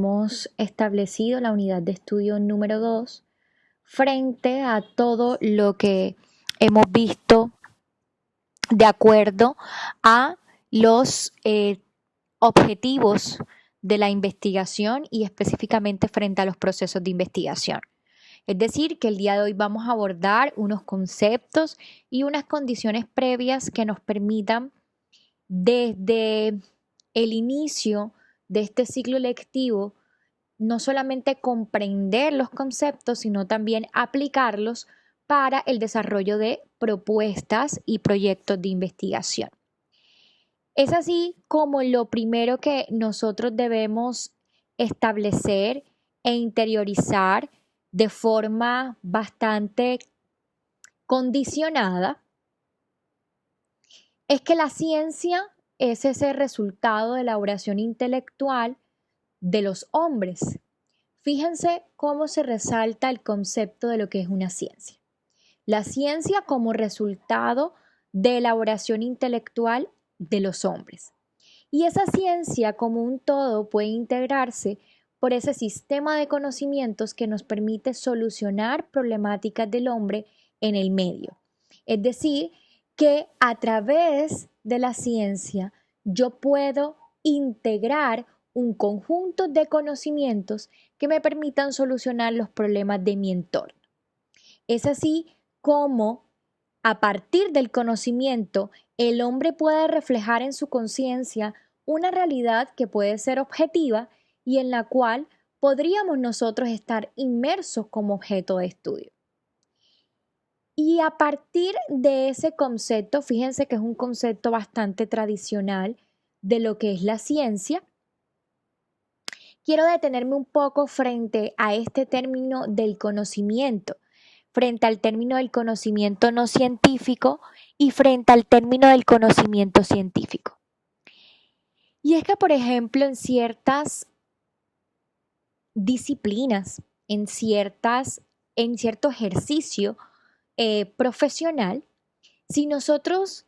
hemos establecido la unidad de estudio número 2 frente a todo lo que hemos visto de acuerdo a los objetivos de la investigación y específicamente frente a los procesos de investigación. Es decir, que el día de hoy vamos a abordar unos conceptos y unas condiciones previas que nos permitan desde el inicio de este ciclo lectivo no solamente comprender los conceptos, sino también aplicarlos para el desarrollo de propuestas y proyectos de investigación. Es así como lo primero que nosotros debemos establecer e interiorizar de forma bastante condicionada es que la ciencia es ese resultado de elaboración intelectual de los hombres. Fíjense cómo se resalta el concepto de lo que es una ciencia. La ciencia como resultado de elaboración intelectual de los hombres. Y esa ciencia como un todo puede integrarse por ese sistema de conocimientos que nos permite solucionar problemáticas del hombre en el medio. Es decir, que a través de la ciencia yo puedo integrar un conjunto de conocimientos que me permitan solucionar los problemas de mi entorno. Es así como a partir del conocimiento el hombre puede reflejar en su conciencia una realidad que puede ser objetiva y en la cual podríamos nosotros estar inmersos como objeto de estudio. Y a partir de ese concepto, fíjense que es un concepto bastante tradicional de lo que es la ciencia, quiero detenerme un poco frente a este término del conocimiento, frente al término del conocimiento no científico y frente al término del conocimiento científico. Y es que, por ejemplo, en ciertas disciplinas, en cierto ejercicio profesional, si nosotros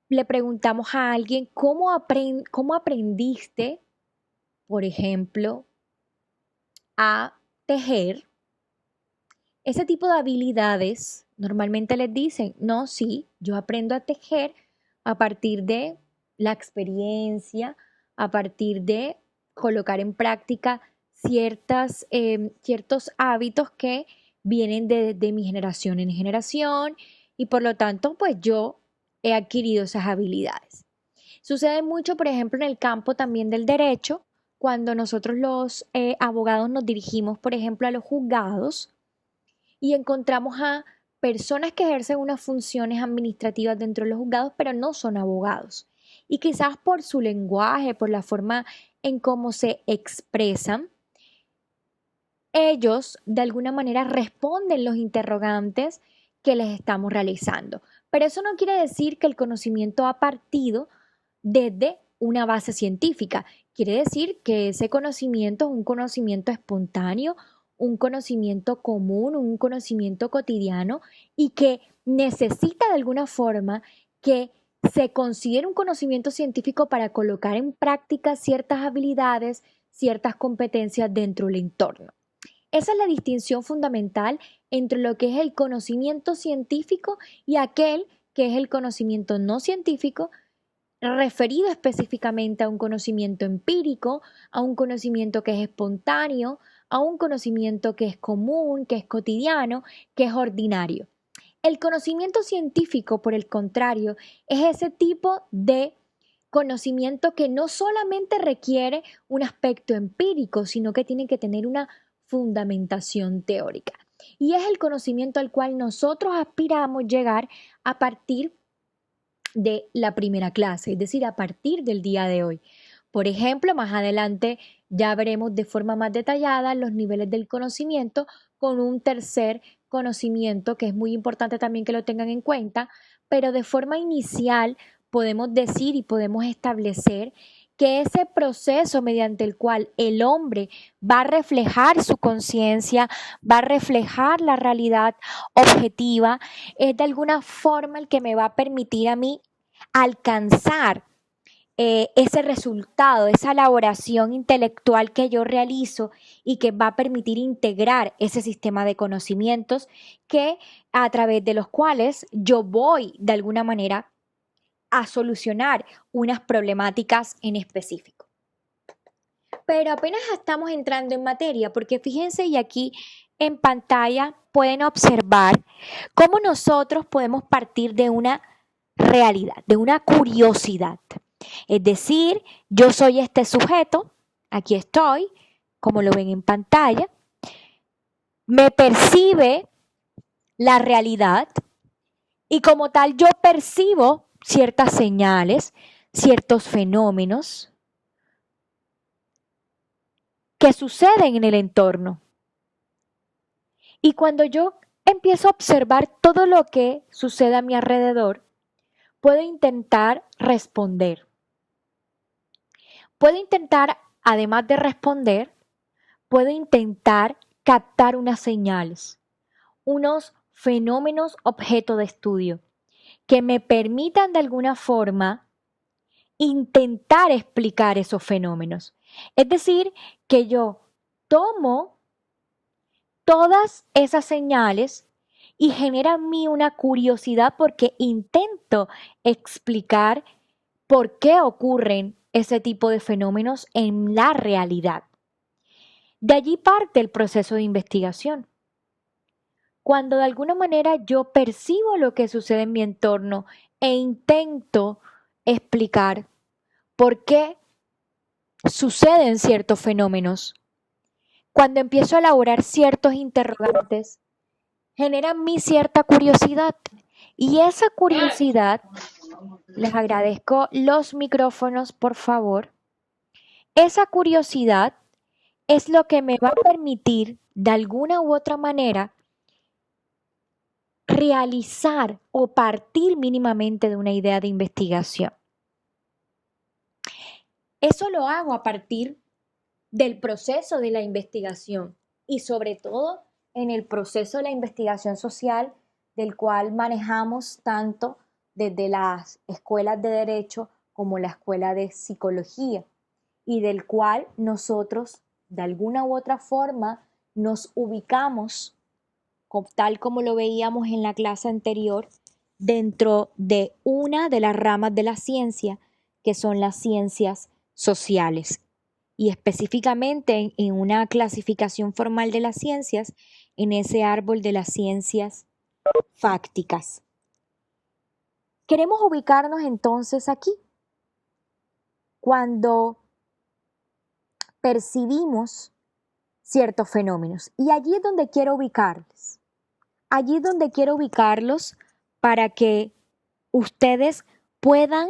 le preguntamos a alguien cómo aprendiste, por ejemplo, a tejer, ese tipo de habilidades normalmente les dicen, no, sí, yo aprendo a tejer a partir de la experiencia, a partir de colocar en práctica ciertos hábitos que vienen de mi generación en generación y por lo tanto, pues yo he adquirido esas habilidades. Sucede mucho, por ejemplo, en el campo también del derecho, cuando nosotros los abogados nos dirigimos, por ejemplo, a los juzgados y encontramos a personas que ejercen unas funciones administrativas dentro de los juzgados, pero no son abogados. Y quizás por su lenguaje, por la forma en cómo se expresan, ellos de alguna manera responden los interrogantes que les estamos realizando. Pero eso no quiere decir que el conocimiento ha partido desde una base científica. Quiere decir que ese conocimiento es un conocimiento espontáneo, un conocimiento común, un conocimiento cotidiano y que necesita de alguna forma que se considere un conocimiento científico para colocar en práctica ciertas habilidades, ciertas competencias dentro del entorno. Esa es la distinción fundamental entre lo que es el conocimiento científico y aquel que es el conocimiento no científico, referido específicamente a un conocimiento empírico, a un conocimiento que es espontáneo, a un conocimiento que es común, que es cotidiano, que es ordinario. El conocimiento científico, por el contrario, es ese tipo de conocimiento que no solamente requiere un aspecto empírico, sino que tiene que tener una fundamentación teórica. Y es el conocimiento al cual nosotros aspiramos llegar a partir de la primera clase, es decir, a partir del día de hoy. Por ejemplo, más adelante ya veremos de forma más detallada los niveles del conocimiento con un tercer conocimiento que es muy importante también que lo tengan en cuenta, pero de forma inicial podemos decir y podemos establecer que ese proceso mediante el cual el hombre va a reflejar su conciencia, va a reflejar la realidad objetiva, es de alguna forma el que me va a permitir a mí alcanzar ese resultado, esa elaboración intelectual que yo realizo y que va a permitir integrar ese sistema de conocimientos que a través de los cuales yo voy de alguna manera a solucionar unas problemáticas en específico. Pero apenas estamos entrando en materia, porque fíjense y aquí en pantalla pueden observar cómo nosotros podemos partir de una realidad, de una curiosidad. Es decir, yo soy este sujeto, aquí estoy, como lo ven en pantalla, me percibe la realidad y como tal yo percibo ciertas señales, ciertos fenómenos que suceden en el entorno. Y cuando yo empiezo a observar todo lo que sucede a mi alrededor, puedo intentar responder. Puedo intentar, además de responder, puedo intentar captar unas señales, unos fenómenos objeto de estudio que me permitan de alguna forma intentar explicar esos fenómenos. Es decir, que yo tomo todas esas señales y genera en mí una curiosidad porque intento explicar por qué ocurren ese tipo de fenómenos en la realidad. De allí parte el proceso de investigación. Cuando de alguna manera yo percibo lo que sucede en mi entorno e intento explicar por qué suceden ciertos fenómenos, cuando empiezo a elaborar ciertos interrogantes, genera en mí cierta curiosidad. Y esa curiosidad, les agradezco los micrófonos, por favor, esa curiosidad es lo que me va a permitir, de alguna u otra manera, realizar o partir mínimamente de una idea de investigación. Eso lo hago a partir del proceso de la investigación y sobre todo en el proceso de la investigación social del cual manejamos tanto desde las escuelas de derecho como la escuela de psicología y del cual nosotros de alguna u otra forma nos ubicamos, tal como lo veíamos en la clase anterior, dentro de una de las ramas de la ciencia que son las ciencias sociales y específicamente en una clasificación formal de las ciencias, en ese árbol de las ciencias fácticas. Queremos ubicarnos entonces aquí, cuando percibimos ciertos fenómenos. Y allí es donde quiero ubicarlos. Allí es donde quiero ubicarlos para que ustedes puedan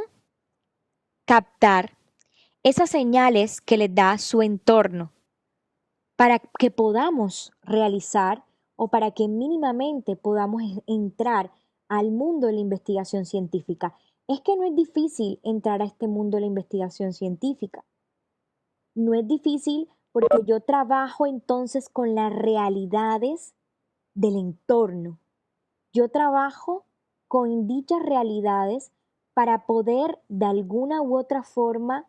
captar esas señales que les da su entorno para que podamos realizar o para que mínimamente podamos entrar al mundo de la investigación científica. Es que no es difícil entrar a este mundo de la investigación científica. No es difícil porque yo trabajo entonces con las realidades del entorno. Yo trabajo con dichas realidades para poder de alguna u otra forma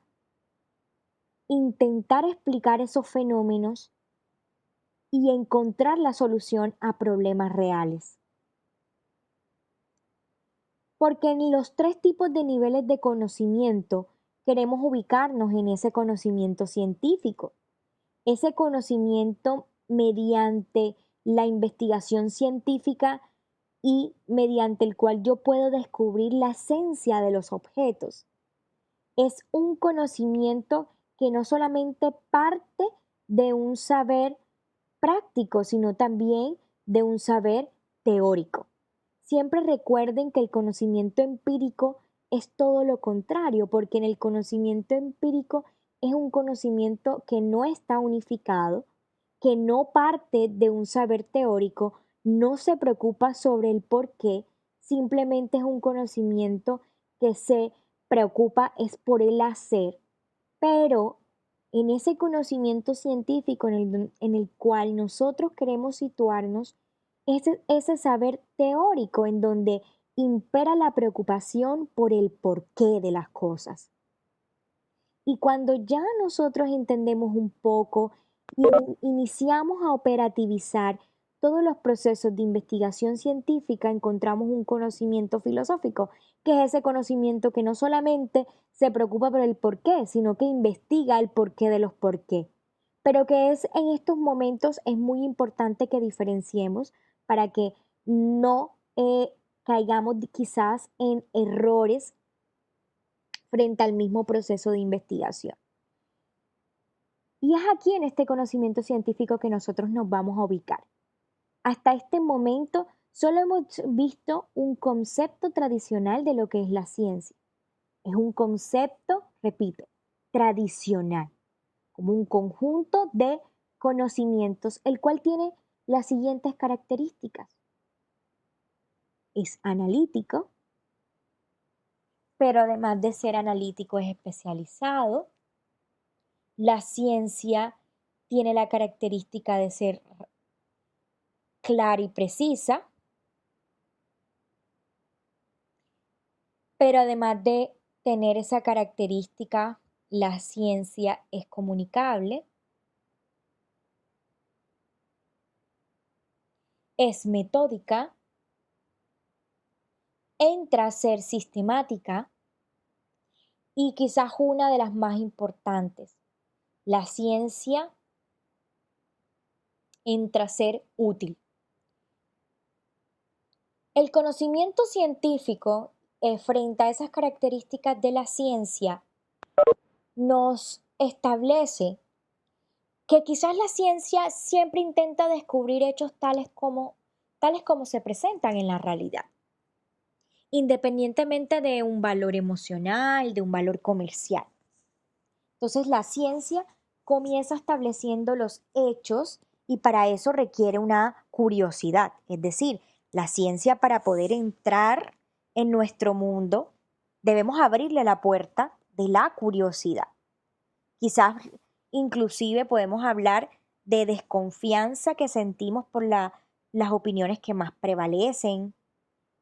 intentar explicar esos fenómenos y encontrar la solución a problemas reales. Porque en los tres tipos de niveles de conocimiento queremos ubicarnos en ese conocimiento científico, ese conocimiento mediante la investigación científica y mediante el cual yo puedo descubrir la esencia de los objetos. Es un conocimiento que no solamente parte de un saber práctico, sino también de un saber teórico. Siempre recuerden que el conocimiento empírico es todo lo contrario, porque en el conocimiento empírico es un conocimiento que no está unificado, que no parte de un saber teórico, no se preocupa sobre el por qué, simplemente es un conocimiento que se preocupa es por el hacer, pero en ese conocimiento científico en el cual nosotros queremos situarnos, ese saber teórico en donde impera la preocupación por el porqué de las cosas. Y cuando ya nosotros entendemos un poco y iniciamos a operativizar todos los procesos de investigación científica, encontramos un conocimiento filosófico, que es ese conocimiento que no solamente se preocupa por el por qué, sino que investiga el porqué de los por qué. Pero que es en estos momentos es muy importante que diferenciemos para que no caigamos quizás en errores frente al mismo proceso de investigación. Y es aquí en este conocimiento científico que nosotros nos vamos a ubicar. Hasta este momento solo hemos visto un concepto tradicional de lo que es la ciencia. Es un concepto, repito, tradicional, como un conjunto de conocimientos, el cual tiene las siguientes características. Es analítico, pero además de ser analítico es especializado. La ciencia tiene la característica de ser clara y precisa, pero además de tener esa característica, la ciencia es comunicable, es metódica, entra a ser sistemática y quizás una de las más importantes, la ciencia entra a ser útil. El conocimiento científico frente a esas características de la ciencia nos establece que quizás la ciencia siempre intenta descubrir hechos tales como se presentan en la realidad, independientemente de un valor emocional, de un valor comercial. Entonces la ciencia comienza estableciendo los hechos y para eso requiere una curiosidad, es decir, la ciencia para poder entrar en nuestro mundo debemos abrirle la puerta de la curiosidad. Quizás inclusive podemos hablar de desconfianza que sentimos por las opiniones que más prevalecen,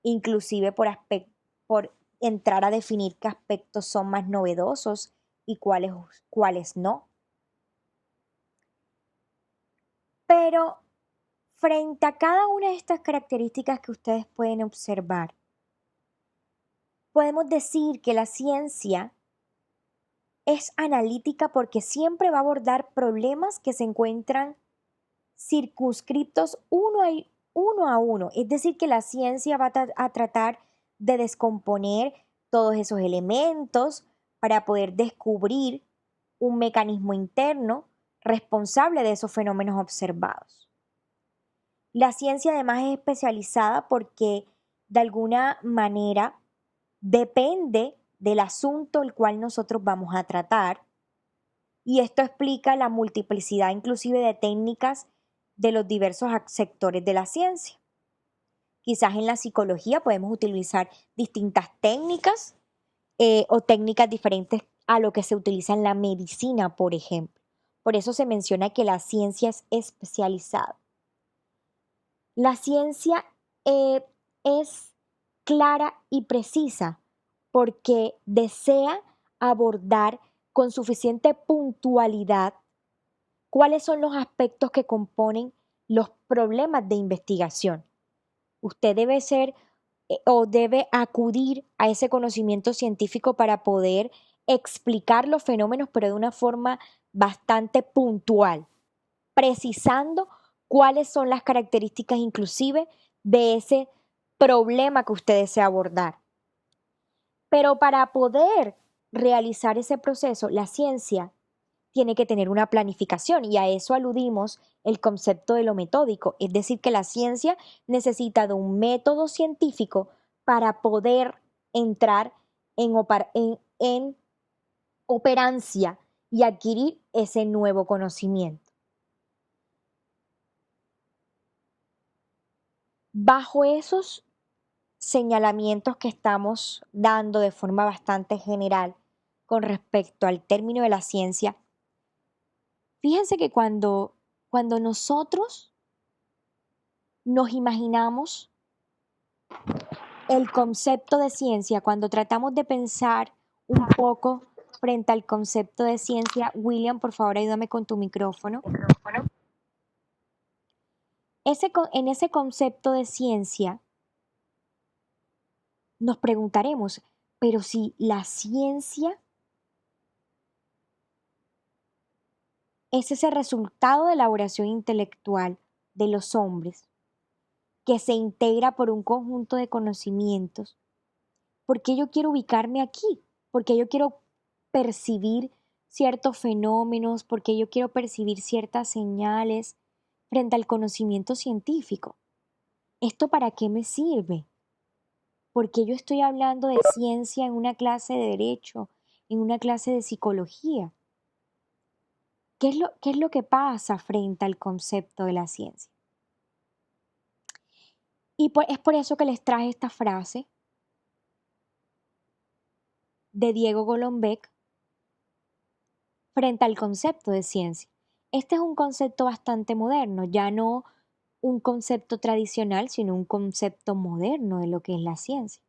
inclusive por entrar a definir qué aspectos son más novedosos y cuáles no. Pero frente a cada una de estas características que ustedes pueden observar, podemos decir que la ciencia es analítica porque siempre va a abordar problemas que se encuentran circunscriptos uno a uno. Es decir, que la ciencia va a tratar de descomponer todos esos elementos para poder descubrir un mecanismo interno responsable de esos fenómenos observados. La ciencia además es especializada porque de alguna manera depende del asunto el cual nosotros vamos a tratar y esto explica la multiplicidad inclusive de técnicas de los diversos sectores de la ciencia. Quizás en la psicología podemos utilizar distintas técnicas o técnicas diferentes a lo que se utiliza en la medicina, por ejemplo. Por eso se menciona que la ciencia es especializada. La ciencia es clara y precisa porque desea abordar con suficiente puntualidad cuáles son los aspectos que componen los problemas de investigación. Usted debe ser o debe acudir a ese conocimiento científico para poder explicar los fenómenos, pero de una forma bastante puntual, precisando cuáles son las características inclusive de ese problema que usted desea abordar. Pero para poder realizar ese proceso, la ciencia tiene que tener una planificación y a eso aludimos el concepto de lo metódico, es decir, que la ciencia necesita de un método científico para poder entrar en operancia y adquirir ese nuevo conocimiento. Bajo esos señalamientos que estamos dando de forma bastante general con respecto al término de la ciencia, fíjense que cuando nosotros nos imaginamos el concepto de ciencia, cuando tratamos de pensar un poco frente al concepto de ciencia. William, por favor, ayúdame con tu micrófono. En ese concepto de ciencia nos preguntaremos, pero si la ciencia es ese resultado de elaboración intelectual de los hombres que se integra por un conjunto de conocimientos, ¿por qué yo quiero ubicarme aquí? ¿Por qué yo quiero percibir ciertos fenómenos? ¿Por qué yo quiero percibir ciertas señales frente al conocimiento científico? ¿Esto para qué me sirve? ¿Por qué yo estoy hablando de ciencia en una clase de derecho, en una clase de psicología? ¿Qué es lo que pasa frente al concepto de la ciencia? Es por eso que les traje esta frase de Diego Golombek frente al concepto de ciencia. Este es un concepto bastante moderno, ya no un concepto tradicional, sino un concepto moderno de lo que es la ciencia.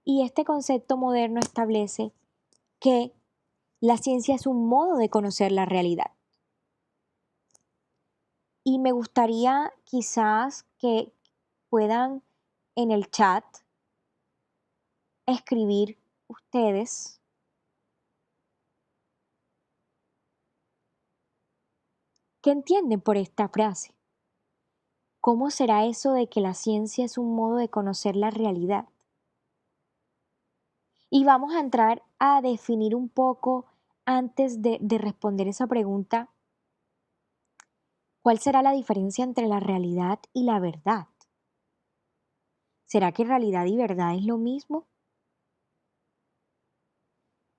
Y este concepto moderno establece que la ciencia es un modo de conocer la realidad. Y me gustaría quizás que puedan en el chat escribir ustedes qué entienden por esta frase. ¿Cómo será eso de que la ciencia es un modo de conocer la realidad? Y vamos a entrar a definir un poco, antes de responder esa pregunta, ¿cuál será la diferencia entre la realidad y la verdad? ¿Será que realidad y verdad es lo mismo?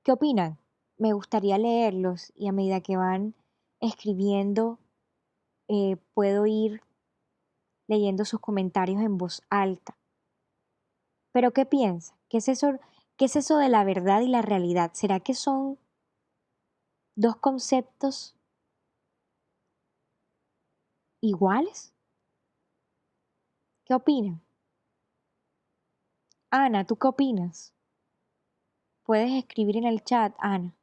¿Qué opinan? Me gustaría leerlos y a medida que van escribiendo, puedo ir leyendo sus comentarios en voz alta. Pero ¿qué piensan? ¿Qué es eso de la verdad y la realidad? ¿Será que son dos conceptos iguales? ¿Qué opinan? Ana, ¿tú qué opinas? Puedes escribir en el chat, Ana.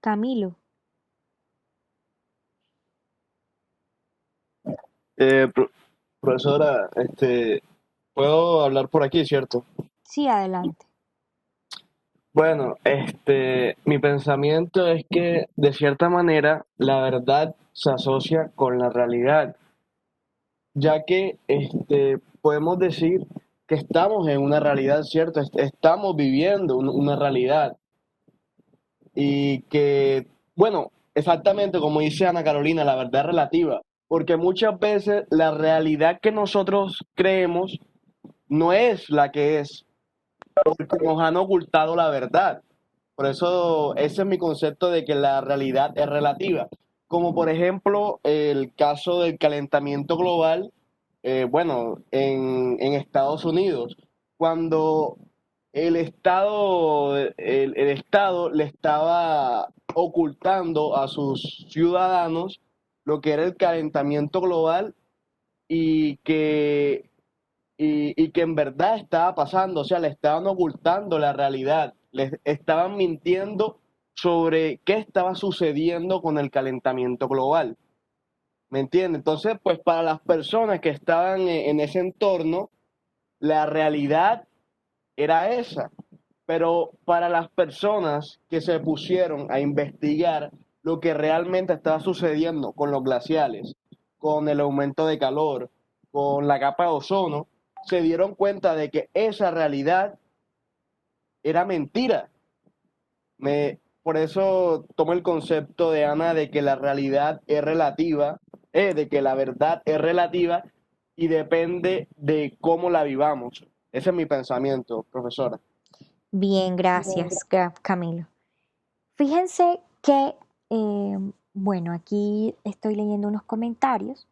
Camilo. Pro- Profesora, puedo hablar por aquí, ¿cierto? Sí, adelante. Bueno, mi pensamiento es que de cierta manera la verdad se asocia con la realidad, ya que podemos decir que estamos en una realidad, ¿cierto? Estamos viviendo una realidad y que, bueno, exactamente como dice Ana Carolina, la verdad es relativa, porque muchas veces la realidad que nosotros creemos no es la que es, porque nos han ocultado la verdad. Por eso ese es mi concepto de que la realidad es relativa. Como por ejemplo el caso del calentamiento global, bueno, en Estados Unidos, cuando el Estado le estaba ocultando a sus ciudadanos lo que era el calentamiento global y que en verdad estaba pasando, o sea, le estaban ocultando la realidad, les estaban mintiendo sobre qué estaba sucediendo con el calentamiento global. ¿Me entiendes? Entonces, pues para las personas que estaban en ese entorno, la realidad era esa. Pero para las personas que se pusieron a investigar lo que realmente estaba sucediendo con los glaciales, con el aumento de calor, con la capa de ozono, se dieron cuenta de que esa realidad era mentira. Por eso tomo el concepto de Ana de que la realidad es relativa, de que la verdad es relativa y depende de cómo la vivamos. Ese es mi pensamiento, profesora. Bien, gracias, Camilo. Fíjense que, bueno, aquí estoy leyendo unos comentarios.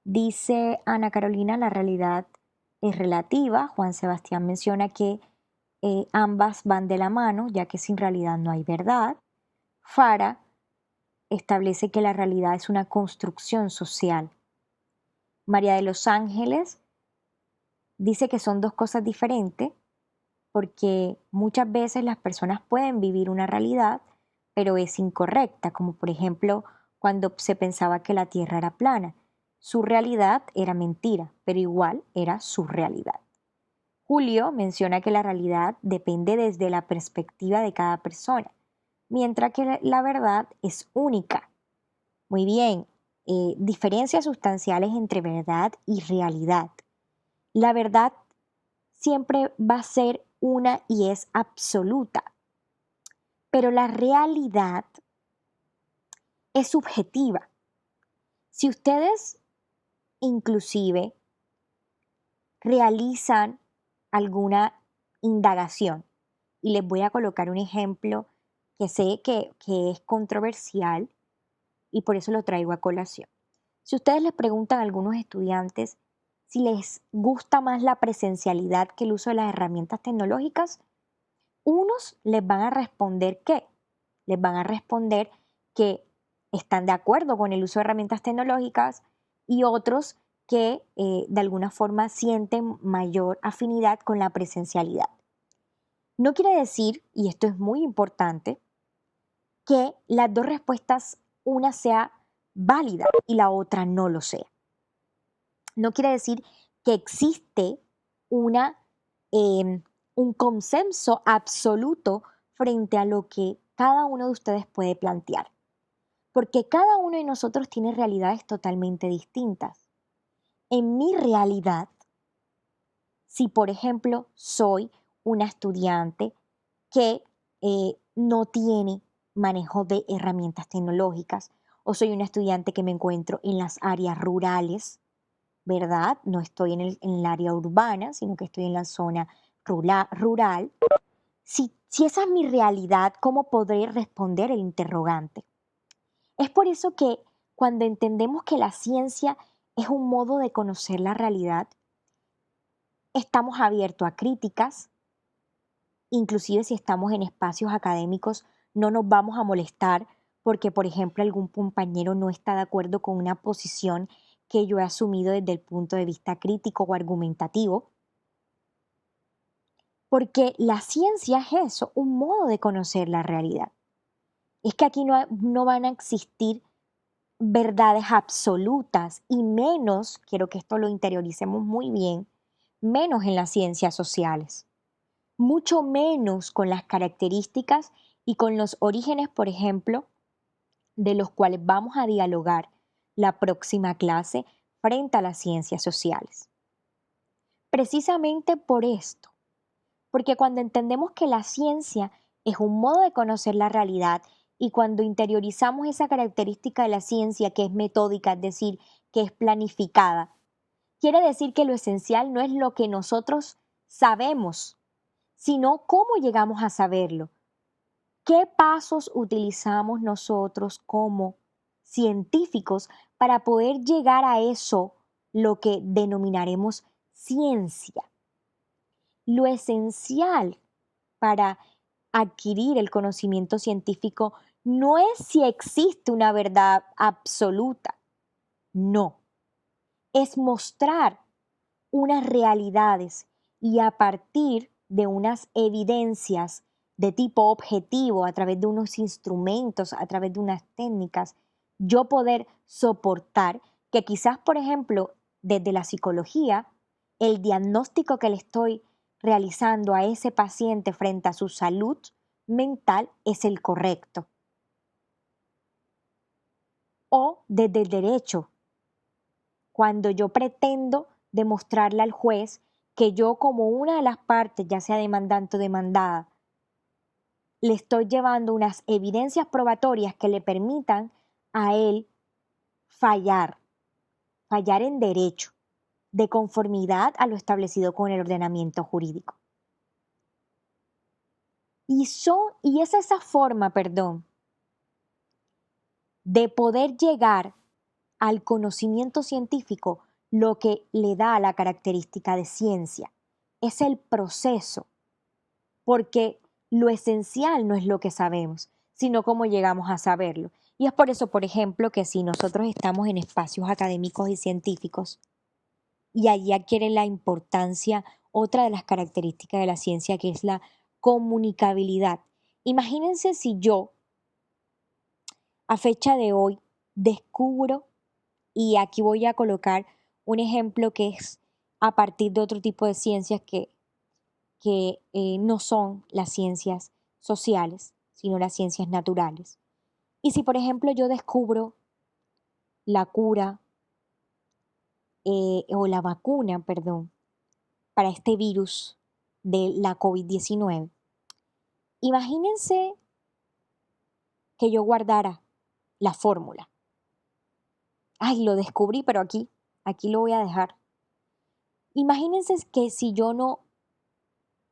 Dice Ana Carolina, la realidad es relativa. Juan Sebastián menciona que ambas van de la mano, ya que sin realidad no hay verdad. Fara establece que la realidad es una construcción social. María de los Ángeles dice que son dos cosas diferentes porque muchas veces las personas pueden vivir una realidad, pero es incorrecta, como por ejemplo cuando se pensaba que la Tierra era plana. Su realidad era mentira, pero igual era su realidad. Julio menciona que la realidad depende desde la perspectiva de cada persona, mientras que la verdad es única. Muy bien, diferencias sustanciales entre verdad y realidad. La verdad siempre va a ser una y es absoluta, pero la realidad es subjetiva. Si ustedes inclusive realizan alguna indagación, y les voy a colocar un ejemplo que sé que es controversial y por eso lo traigo a colación. Si ustedes les preguntan a algunos estudiantes si les gusta más la presencialidad que el uso de las herramientas tecnológicas, unos les van a responder que les van a responder que están de acuerdo con el uso de herramientas tecnológicas y otros que de alguna forma sienten mayor afinidad con la presencialidad. No quiere decir, y esto es muy importante, que las dos respuestas, una sea válida y la otra no lo sea. No quiere decir que existe una, un consenso absoluto frente a lo que cada uno de ustedes puede plantear, porque cada uno de nosotros tiene realidades totalmente distintas. En mi realidad, si por ejemplo soy una estudiante que no tiene manejo de herramientas tecnológicas o soy una estudiante que me encuentro en las áreas rurales, ¿verdad? No estoy en el área urbana, sino que estoy en la zona rural. Si esa es mi realidad, ¿cómo podré responder el interrogante? Es por eso que cuando entendemos que la ciencia es un modo de conocer la realidad, estamos abiertos a críticas, inclusive si estamos en espacios académicos, no nos vamos a molestar porque, por ejemplo, algún compañero no está de acuerdo con una posición que yo he asumido desde el punto de vista crítico o argumentativo. Porque la ciencia es eso, un modo de conocer la realidad. Es que aquí no van a existir verdades absolutas y menos, quiero que esto lo interioricemos muy bien, menos en las ciencias sociales, mucho menos con las características y con los orígenes, por ejemplo, de los cuales vamos a dialogar la próxima clase frente a las ciencias sociales. Precisamente por esto, porque cuando entendemos que la ciencia es un modo de conocer la realidad y cuando interiorizamos esa característica de la ciencia que es metódica, es decir, que es planificada, quiere decir que lo esencial no es lo que nosotros sabemos, sino cómo llegamos a saberlo. ¿Qué pasos utilizamos nosotros como científicos para poder llegar a eso, lo que denominaremos ciencia? Lo esencial para adquirir el conocimiento científico no es si existe una verdad absoluta, no, es mostrar unas realidades y a partir de unas evidencias de tipo objetivo, a través de unos instrumentos, a través de unas técnicas, yo poder soportar que quizás, por ejemplo, desde la psicología, el diagnóstico que le estoy realizando a ese paciente frente a su salud mental es el correcto. O desde el derecho, cuando yo pretendo demostrarle al juez que yo como una de las partes, ya sea demandante o demandada, le estoy llevando unas evidencias probatorias que le permitan a él fallar, fallar en derecho, de conformidad a lo establecido con el ordenamiento jurídico. Y es esa forma, de poder llegar al conocimiento científico lo que le da la característica de ciencia. Es el proceso, porque lo esencial no es lo que sabemos, sino cómo llegamos a saberlo. Y es por eso, por ejemplo, que si nosotros estamos en espacios académicos y científicos, y allí adquiere la importancia otra de las características de la ciencia, que es la comunicabilidad. Imagínense si yo, a fecha de hoy, descubro, y aquí voy a colocar un ejemplo que es a partir de otro tipo de ciencias que no son las ciencias sociales, sino las ciencias naturales. Y si, por ejemplo, yo descubro la cura o la vacuna, perdón, para este virus de la COVID-19, imagínense que yo guardara la fórmula. Ay, lo descubrí, pero aquí lo voy a dejar. Imagínense que si yo no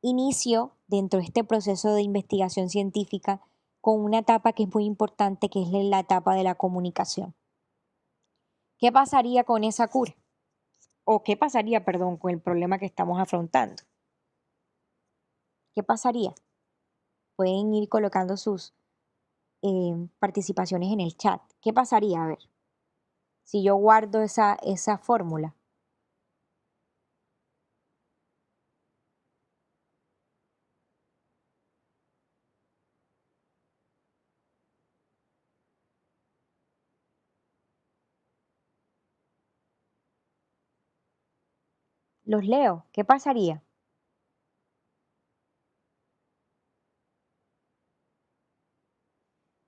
inicio dentro de este proceso de investigación científica con una etapa que es muy importante, que es la etapa de la comunicación. ¿Qué pasaría con esa cura? ¿O qué pasaría, perdón, con el problema que estamos afrontando? ¿Qué pasaría? Pueden ir colocando sus participaciones en el chat. ¿Qué pasaría? A ver, si yo guardo esa fórmula. Los leo. ¿Qué pasaría?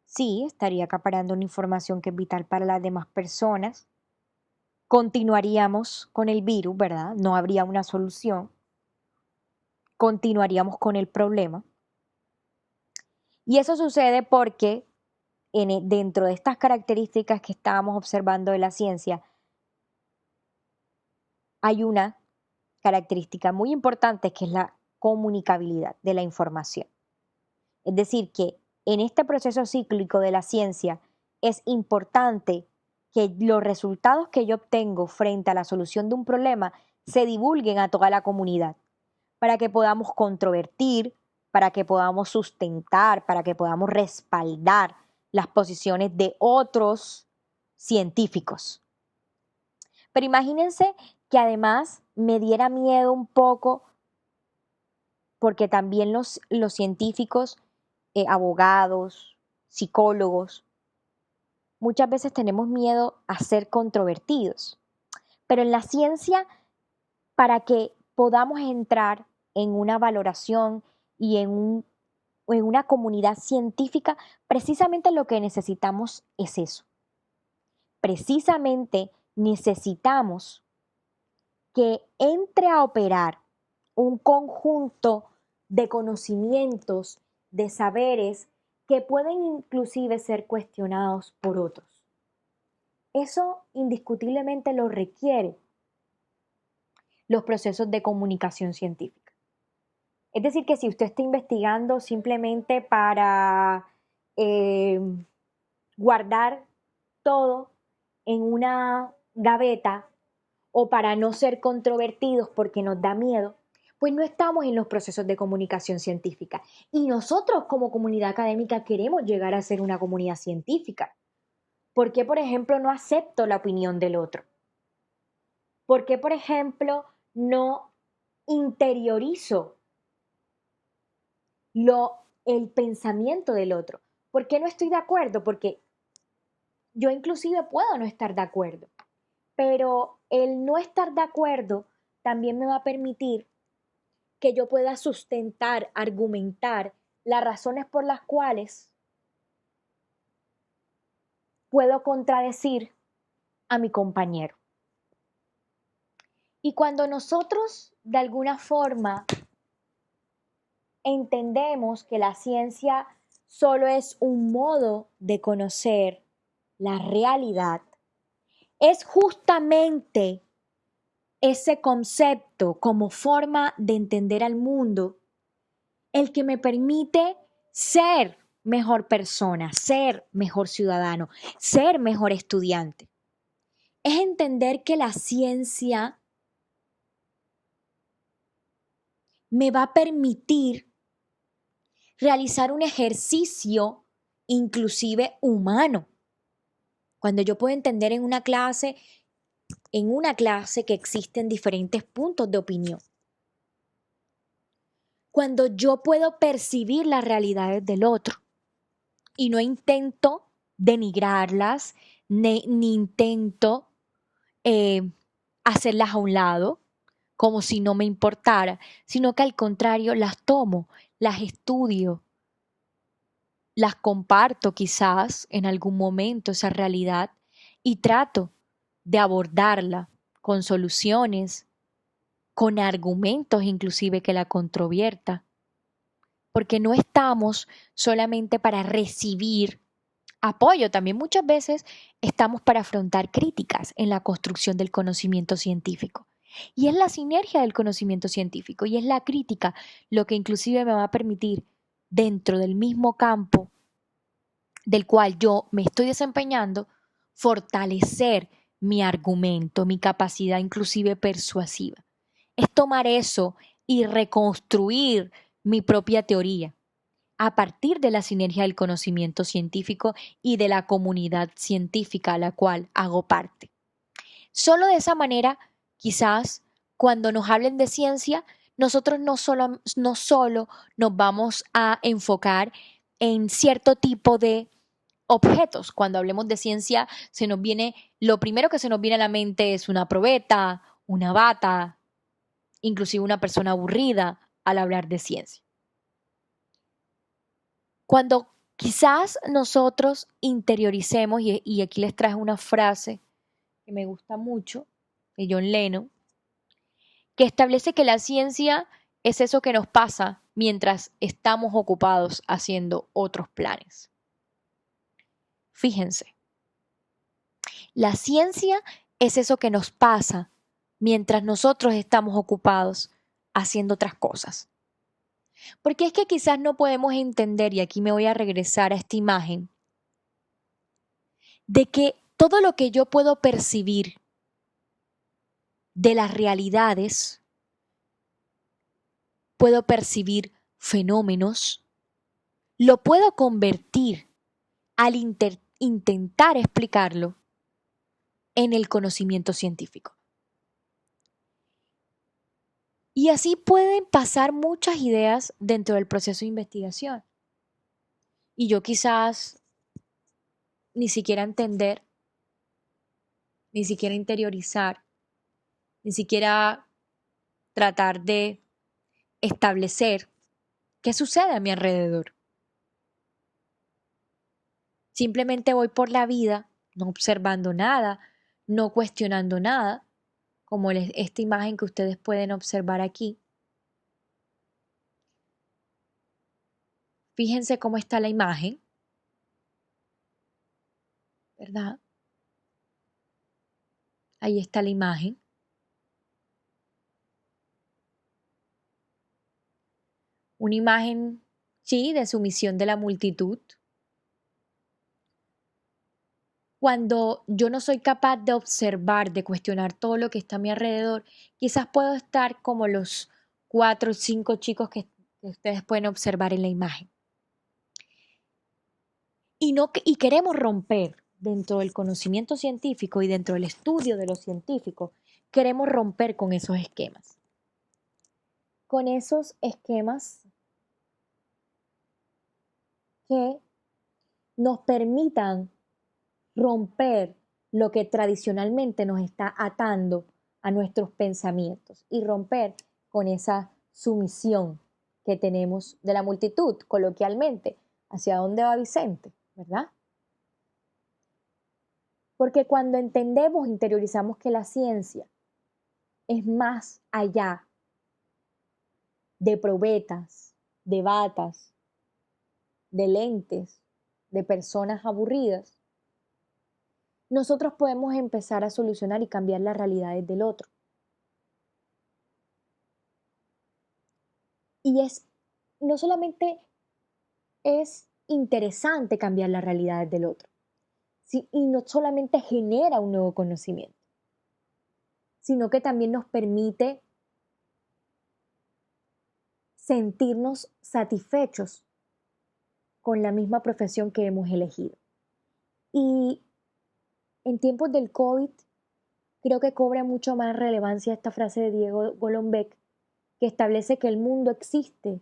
Sí, estaría acaparando una información que es vital para las demás personas. Continuaríamos con el virus, ¿verdad? No habría una solución. Continuaríamos con el problema. Y eso sucede porque dentro de estas características que estábamos observando de la ciencia, hay una característica muy importante que es la comunicabilidad de la información. Es decir, que en este proceso cíclico de la ciencia es importante que los resultados que yo obtengo frente a la solución de un problema se divulguen a toda la comunidad para que podamos controvertir, para que podamos sustentar, para que podamos respaldar las posiciones de otros científicos. Pero imagínense que además me diera miedo un poco, porque también los científicos, abogados, psicólogos, muchas veces tenemos miedo a ser controvertidos. Pero en la ciencia, para que podamos entrar en una valoración y en una comunidad científica, precisamente lo que necesitamos es eso. Precisamente necesitamos que entre a operar un conjunto de conocimientos, de saberes que pueden inclusive ser cuestionados por otros. Eso indiscutiblemente lo requiere los procesos de comunicación científica. Es decir, que si usted está investigando simplemente para eh, guardar todo en una gaveta o para no ser controvertidos porque nos da miedo, pues no estamos en los procesos de comunicación científica. Y nosotros como comunidad académica queremos llegar a ser una comunidad científica. ¿Por qué, por ejemplo, no acepto la opinión del otro? ¿Por qué, por ejemplo, no interiorizo el pensamiento del otro? ¿Por qué no estoy de acuerdo? Porque yo inclusive puedo no estar de acuerdo, pero el no estar de acuerdo también me va a permitir que yo pueda sustentar, argumentar las razones por las cuales puedo contradecir a mi compañero. Y cuando nosotros de alguna forma entendemos que la ciencia solo es un modo de conocer la realidad, es justamente ese concepto como forma de entender al mundo el que me permite ser mejor persona, ser mejor ciudadano, ser mejor estudiante. Es entender que la ciencia me va a permitir realizar un ejercicio inclusive humano. Cuando yo puedo entender en una clase que existen diferentes puntos de opinión. Cuando yo puedo percibir las realidades del otro y no intento denigrarlas, ni intento eh, hacerlas a un lado, como si no me importara, sino que al contrario las tomo, las estudio, las comparto quizás en algún momento esa realidad y trato de abordarla con soluciones, con argumentos inclusive que la controvierta, porque no estamos solamente para recibir apoyo, también muchas veces estamos para afrontar críticas en la construcción del conocimiento científico. Y es la sinergia del conocimiento científico y es la crítica lo que inclusive me va a permitir dentro del mismo campo del cual yo me estoy desempeñando, fortalecer mi argumento, mi capacidad inclusive persuasiva. Es tomar eso y reconstruir mi propia teoría a partir de la sinergia del conocimiento científico y de la comunidad científica a la cual hago parte. Solo de esa manera, quizás, cuando nos hablen de ciencia, nosotros no solo nos vamos a enfocar en cierto tipo de objetos. Cuando hablemos de ciencia, lo primero que se nos viene a la mente es una probeta, una bata, inclusive una persona aburrida al hablar de ciencia. Cuando quizás nosotros interioricemos, y aquí les traje una frase que me gusta mucho, de John Lennon, que establece que la ciencia es eso que nos pasa mientras estamos ocupados haciendo otros planes. Fíjense, la ciencia es eso que nos pasa mientras nosotros estamos ocupados haciendo otras cosas. Porque es que quizás no podemos entender, y aquí me voy a regresar a esta imagen, de que todo lo que yo puedo percibir de las realidades, puedo percibir fenómenos, lo puedo convertir al intentar explicarlo en el conocimiento científico. Y así pueden pasar muchas ideas dentro del proceso de investigación. Y yo quizás ni siquiera entender, ni siquiera interiorizar, ni siquiera tratar de establecer qué sucede a mi alrededor. Simplemente voy por la vida no observando nada, no cuestionando nada, como esta imagen que ustedes pueden observar aquí. Fíjense cómo está la imagen, ¿verdad? Ahí está la imagen. Una imagen, sí, de sumisión de la multitud. Cuando yo no soy capaz de observar, de cuestionar todo lo que está a mi alrededor, quizás puedo estar como los 4 o 5 chicos que ustedes pueden observar en la imagen. Y queremos romper dentro del conocimiento científico y dentro del estudio de los científicos, queremos romper con esos esquemas. Con esos esquemas que nos permitan romper lo que tradicionalmente nos está atando a nuestros pensamientos y romper con esa sumisión que tenemos de la multitud, coloquialmente. ¿Hacia dónde va Vicente? ¿Verdad? Porque cuando entendemos, interiorizamos que la ciencia es más allá de probetas, de batas, de lentes, de personas aburridas, nosotros podemos empezar a solucionar y cambiar las realidades del otro. Y no solamente es interesante cambiar las realidades del otro, y no solamente genera un nuevo conocimiento, sino que también nos permite sentirnos satisfechos con la misma profesión que hemos elegido. Y en tiempos del COVID, creo que cobra mucho más relevancia esta frase de Diego Golombek, que establece que el mundo existe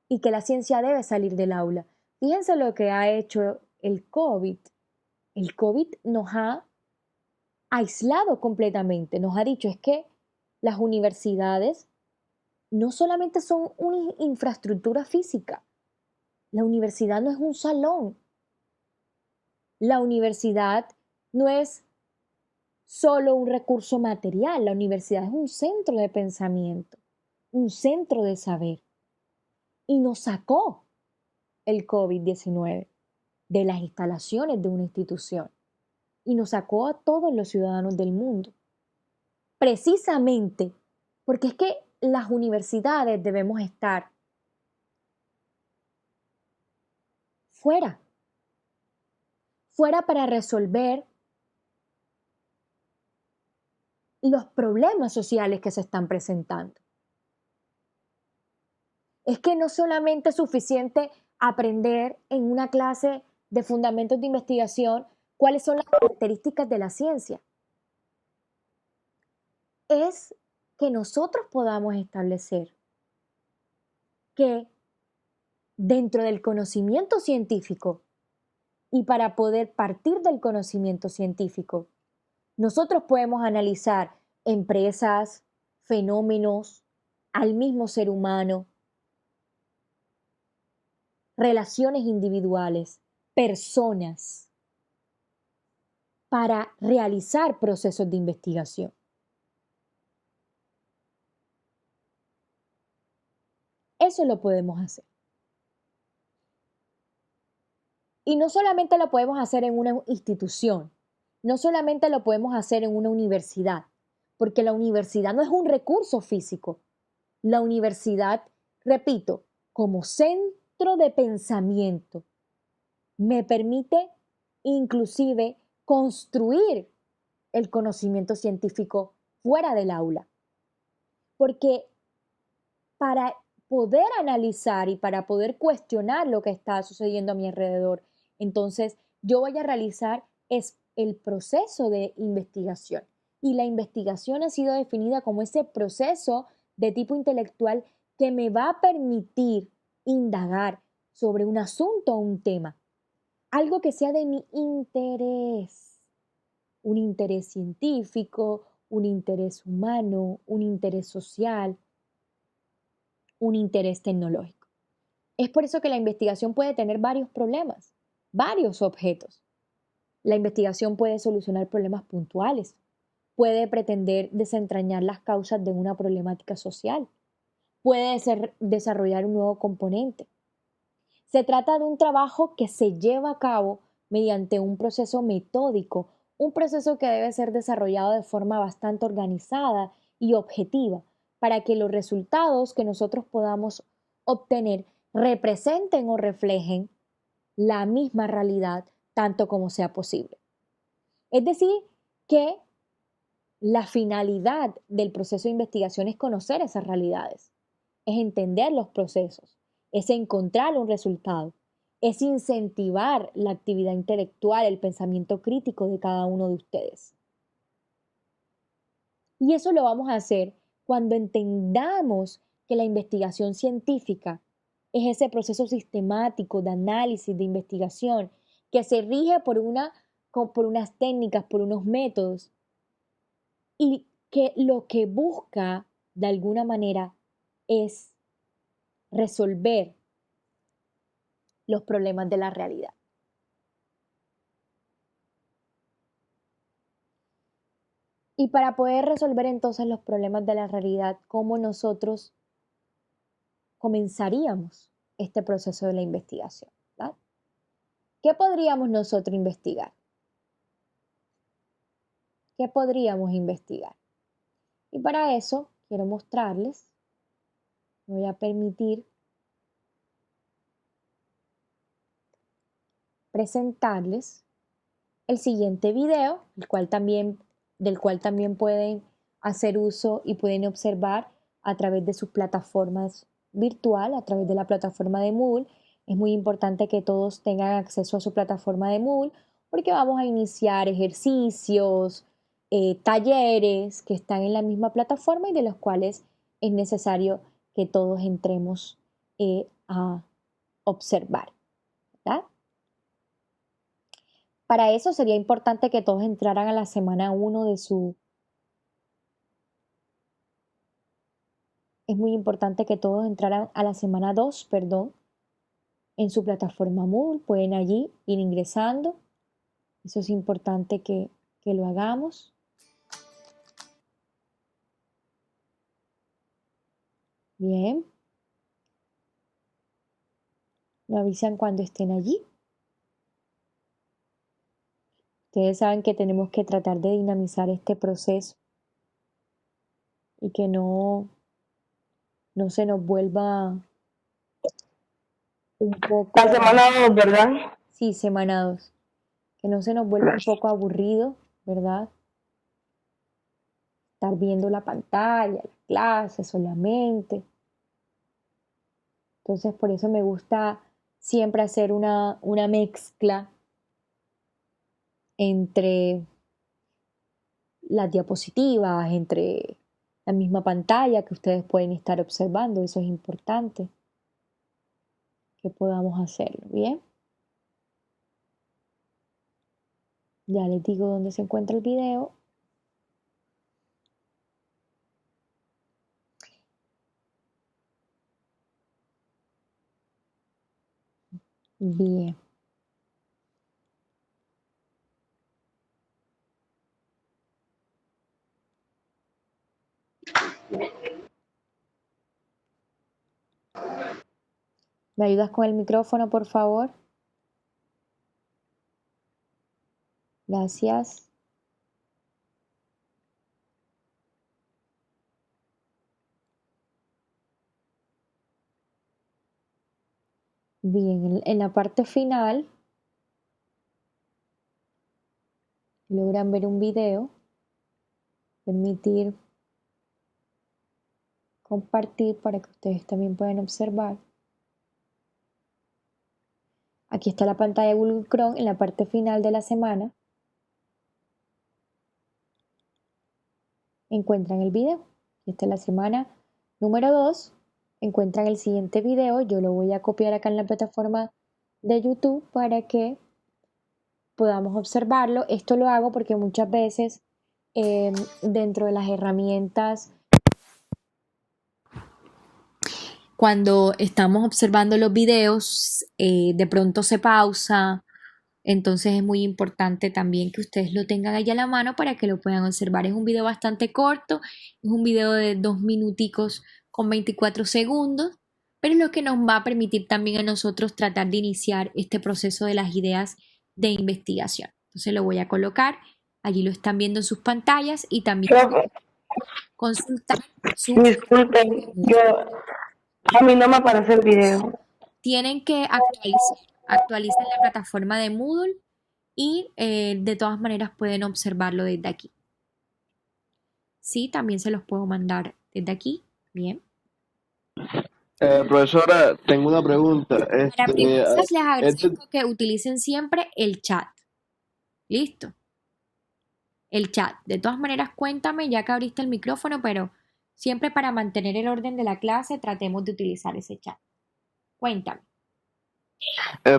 y que la ciencia debe salir del aula. Fíjense lo que ha hecho el COVID. El COVID nos ha aislado completamente, nos ha dicho es que las universidades no solamente son una infraestructura física, la universidad no es un salón, la universidad no es solo un recurso material, la universidad es un centro de pensamiento, un centro de saber. Y nos sacó el COVID-19 de las instalaciones de una institución y nos sacó a todos los ciudadanos del mundo. Precisamente porque es que las universidades debemos estar fuera, fuera para resolver los problemas sociales que se están presentando. Es que no solamente es suficiente aprender en una clase de fundamentos de investigación cuáles son las características de la ciencia. Es que nosotros podamos establecer que dentro del conocimiento científico y para poder partir del conocimiento científico, nosotros podemos analizar empresas, fenómenos, al mismo ser humano, relaciones individuales, personas, para realizar procesos de investigación. Eso lo podemos hacer. Y no solamente lo podemos hacer en una institución, no solamente lo podemos hacer en una universidad, porque la universidad no es un recurso físico. La universidad, repito, como centro de pensamiento, me permite inclusive construir el conocimiento científico fuera del aula. Porque para poder analizar y para poder cuestionar lo que está sucediendo a mi alrededor, entonces yo voy a realizar es el proceso de investigación. Y la investigación ha sido definida como ese proceso de tipo intelectual que me va a permitir indagar sobre un asunto o un tema, algo que sea de mi interés, un interés científico, un interés humano, un interés social, un interés tecnológico. Es por eso que la investigación puede tener varios problemas, varios objetos. La investigación puede solucionar problemas puntuales, puede pretender desentrañar las causas de una problemática social, puede desarrollar un nuevo componente. Se trata de un trabajo que se lleva a cabo mediante un proceso metódico, un proceso que debe ser desarrollado de forma bastante organizada y objetiva para que los resultados que nosotros podamos obtener representen o reflejen la misma realidad tanto como sea posible. Es decir, que la finalidad del proceso de investigación es conocer esas realidades, es entender los procesos, es encontrar un resultado, es incentivar la actividad intelectual, el pensamiento crítico de cada uno de ustedes. Y eso lo vamos a hacer cuando entendamos que la investigación científica es ese proceso sistemático de análisis, de investigación, que se rige por unas técnicas, por unos métodos, y que lo que busca de alguna manera es resolver los problemas de la realidad. Y para poder resolver entonces los problemas de la realidad, ¿cómo nosotros comenzaríamos este proceso de la investigación? ¿Verdad? ¿Qué podríamos nosotros investigar? ¿Qué podríamos investigar? Y para eso quiero mostrarles, me voy a permitir presentarles el siguiente video, del cual también pueden hacer uso y pueden observar a través de sus plataformas virtual, a través de la plataforma de Moodle. Es muy importante que todos tengan acceso a su plataforma de Moodle, porque vamos a iniciar ejercicios, talleres que están en la misma plataforma y de los cuales es necesario que todos entremos a observar, ¿verdad? Para eso sería importante que todos entraran a la semana 1 de su... Es muy importante que todos entraran a la semana 2, perdón, en su plataforma Moodle. Pueden allí ir ingresando. Eso es importante que lo hagamos. Bien. Me avisan cuando estén allí. Ustedes saben que tenemos que tratar de dinamizar este proceso y que no se nos vuelva un poco... La semana 2, ¿verdad? Sí, semana 2. Que no se nos vuelva un poco aburrido, ¿verdad? Estar viendo la pantalla, la clase solamente. Entonces, por eso me gusta siempre hacer una mezcla entre las diapositivas, entre la misma pantalla que ustedes pueden estar observando. Eso es importante que podamos hacerlo, ¿bien? Ya les digo dónde se encuentra el video. Bien. ¿Me ayudas con el micrófono, por favor? Gracias. Bien, en la parte final logran ver un video. Permitir compartir para que ustedes también puedan observar. Aquí está la pantalla de Google Chrome en la parte final de la semana. Encuentran el video. Esta es la semana número 2. Encuentran el siguiente video. Yo lo voy a copiar acá en la plataforma de YouTube para que podamos observarlo. Esto lo hago porque muchas veces dentro de las herramientas, cuando estamos observando los videos, de pronto se pausa. Entonces es muy importante también que ustedes lo tengan ahí a la mano para que lo puedan observar. Es un video bastante corto, es un video de 2 minuticos con 24 segundos, pero es lo que nos va a permitir también a nosotros tratar de iniciar este proceso de las ideas de investigación. Entonces lo voy a colocar, allí lo están viendo en sus pantallas y también Profe, consultar sus... disculpen, a mí no me aparece el video. Tienen que actualizar la plataforma de Moodle y de todas maneras pueden observarlo desde aquí. Sí, también se los puedo mandar desde aquí. Bien. Profesora, tengo una pregunta. Para preguntas les Este, agradezco que utilicen siempre el chat. Listo. El chat. De todas maneras, cuéntame ya que abriste el micrófono, pero siempre para mantener el orden de la clase tratemos de utilizar ese chat. Cuéntame.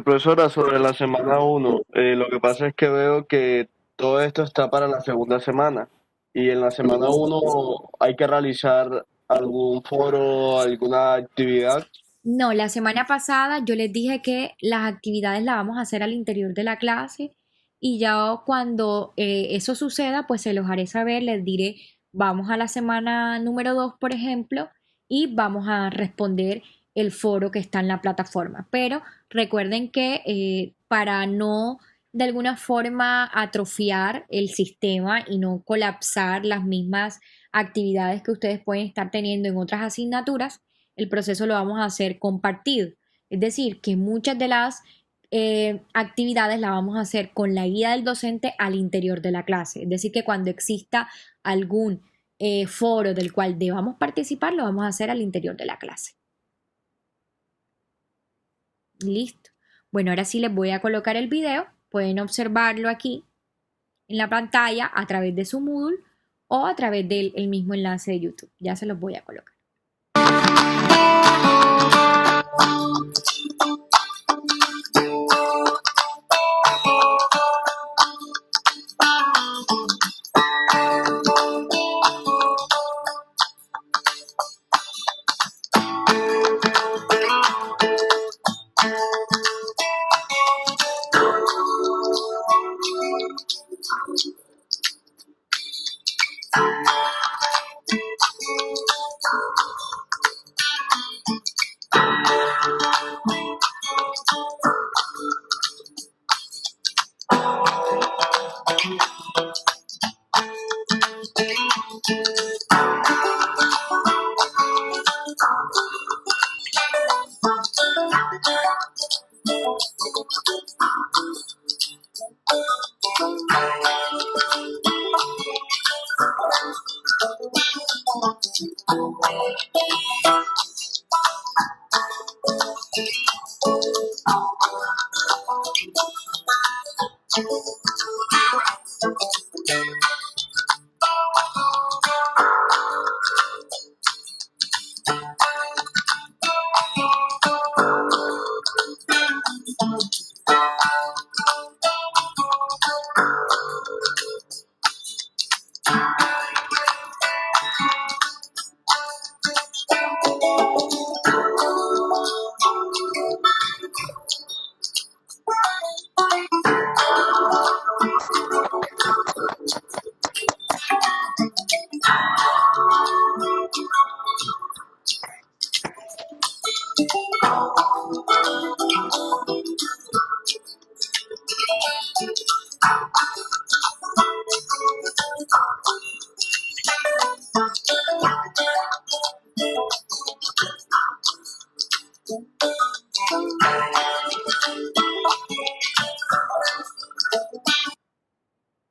Profesora, sobre la semana 1, lo que pasa es que veo que todo esto está para la segunda semana y en la semana 1 hay que realizar algún foro, alguna actividad. No, la semana pasada yo les dije que las actividades las vamos a hacer al interior de la clase y ya cuando eso suceda, pues se los haré saber, les diré, vamos a la semana número 2, por ejemplo, y vamos a responder el foro que está en la plataforma. Pero recuerden que para no de alguna forma atrofiar el sistema y no colapsar las mismas actividades que ustedes pueden estar teniendo en otras asignaturas, el proceso lo vamos a hacer compartido. Es decir, que muchas de las actividades las vamos a hacer con la guía del docente al interior de la clase. Es decir, que cuando exista algún foro del cual debamos participar, lo vamos a hacer al interior de la clase. Listo. Bueno, ahora sí les voy a colocar el video pueden observarlo aquí en la pantalla a través de su Moodle o a través del mismo enlace de YouTube. Ya se los voy a colocar.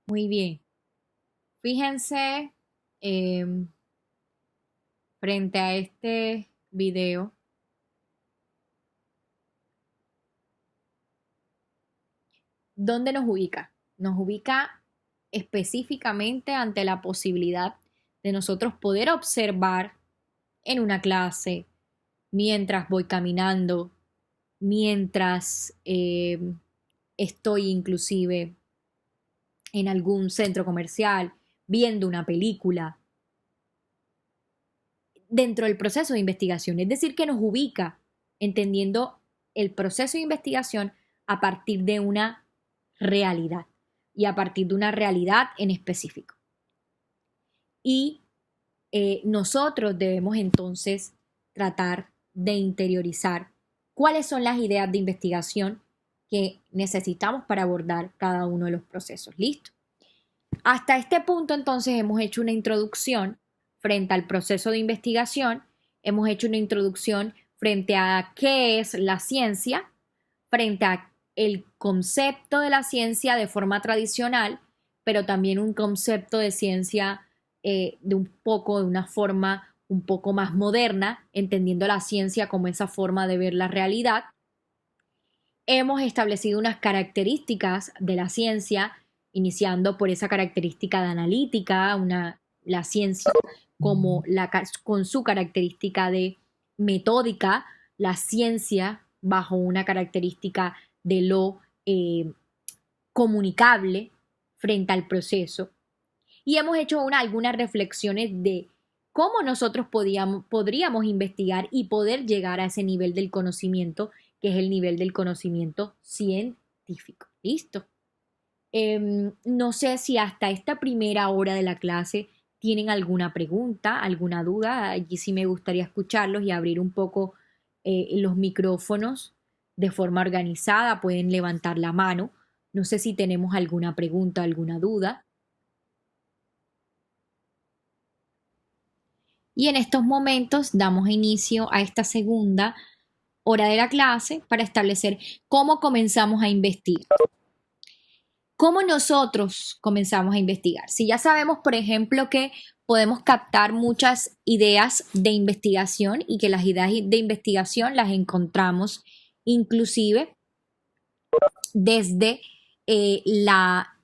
Muy bien. Fíjense frente a este video, ¿dónde nos ubica? Nos ubica específicamente ante la posibilidad de nosotros poder observar en una clase, mientras voy caminando, mientras estoy inclusive en algún centro comercial, viendo una película, dentro del proceso de investigación. Es decir, que nos ubica entendiendo el proceso de investigación a partir de una realidad y a partir de una realidad en específico. Y nosotros debemos entonces tratar de interiorizar cuáles son las ideas de investigación que necesitamos para abordar cada uno de los procesos. ¿Listo? Hasta este punto entonces hemos hecho una introducción frente al proceso de investigación, hemos hecho una introducción frente a qué es la ciencia, frente a el concepto de la ciencia de forma tradicional, pero también un concepto de ciencia de una forma un poco más moderna, entendiendo la ciencia como esa forma de ver la realidad. Hemos establecido unas características de la ciencia, iniciando por esa característica de analítica, la ciencia con su característica de metódica, la ciencia bajo una característica de lo comunicable frente al proceso. Y hemos hecho algunas reflexiones de cómo nosotros podríamos investigar y poder llegar a ese nivel del conocimiento, que es el nivel del conocimiento científico. ¿Listo? No sé si hasta esta primera hora de la clase tienen alguna pregunta, alguna duda. Allí sí me gustaría escucharlos y abrir un poco los micrófonos de forma organizada. Pueden levantar la mano. No sé si tenemos alguna pregunta, alguna duda. Y en estos momentos damos inicio a esta segunda hora de la clase para establecer cómo comenzamos a investigar. ¿Cómo nosotros comenzamos a investigar? Si ya sabemos, por ejemplo, que podemos captar muchas ideas de investigación y que las ideas de investigación las encontramos inclusive desde el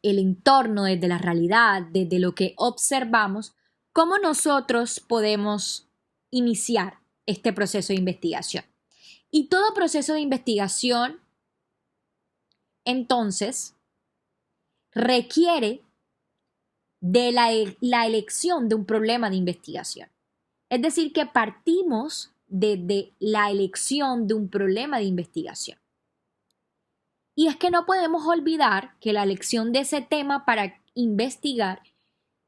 entorno, desde la realidad, desde lo que observamos, ¿cómo nosotros podemos iniciar este proceso de investigación? Y todo proceso de investigación, entonces, requiere de la elección de un problema de investigación. Es decir, que partimos desde la elección de un problema de investigación. Y es que no podemos olvidar que la elección de ese tema para investigar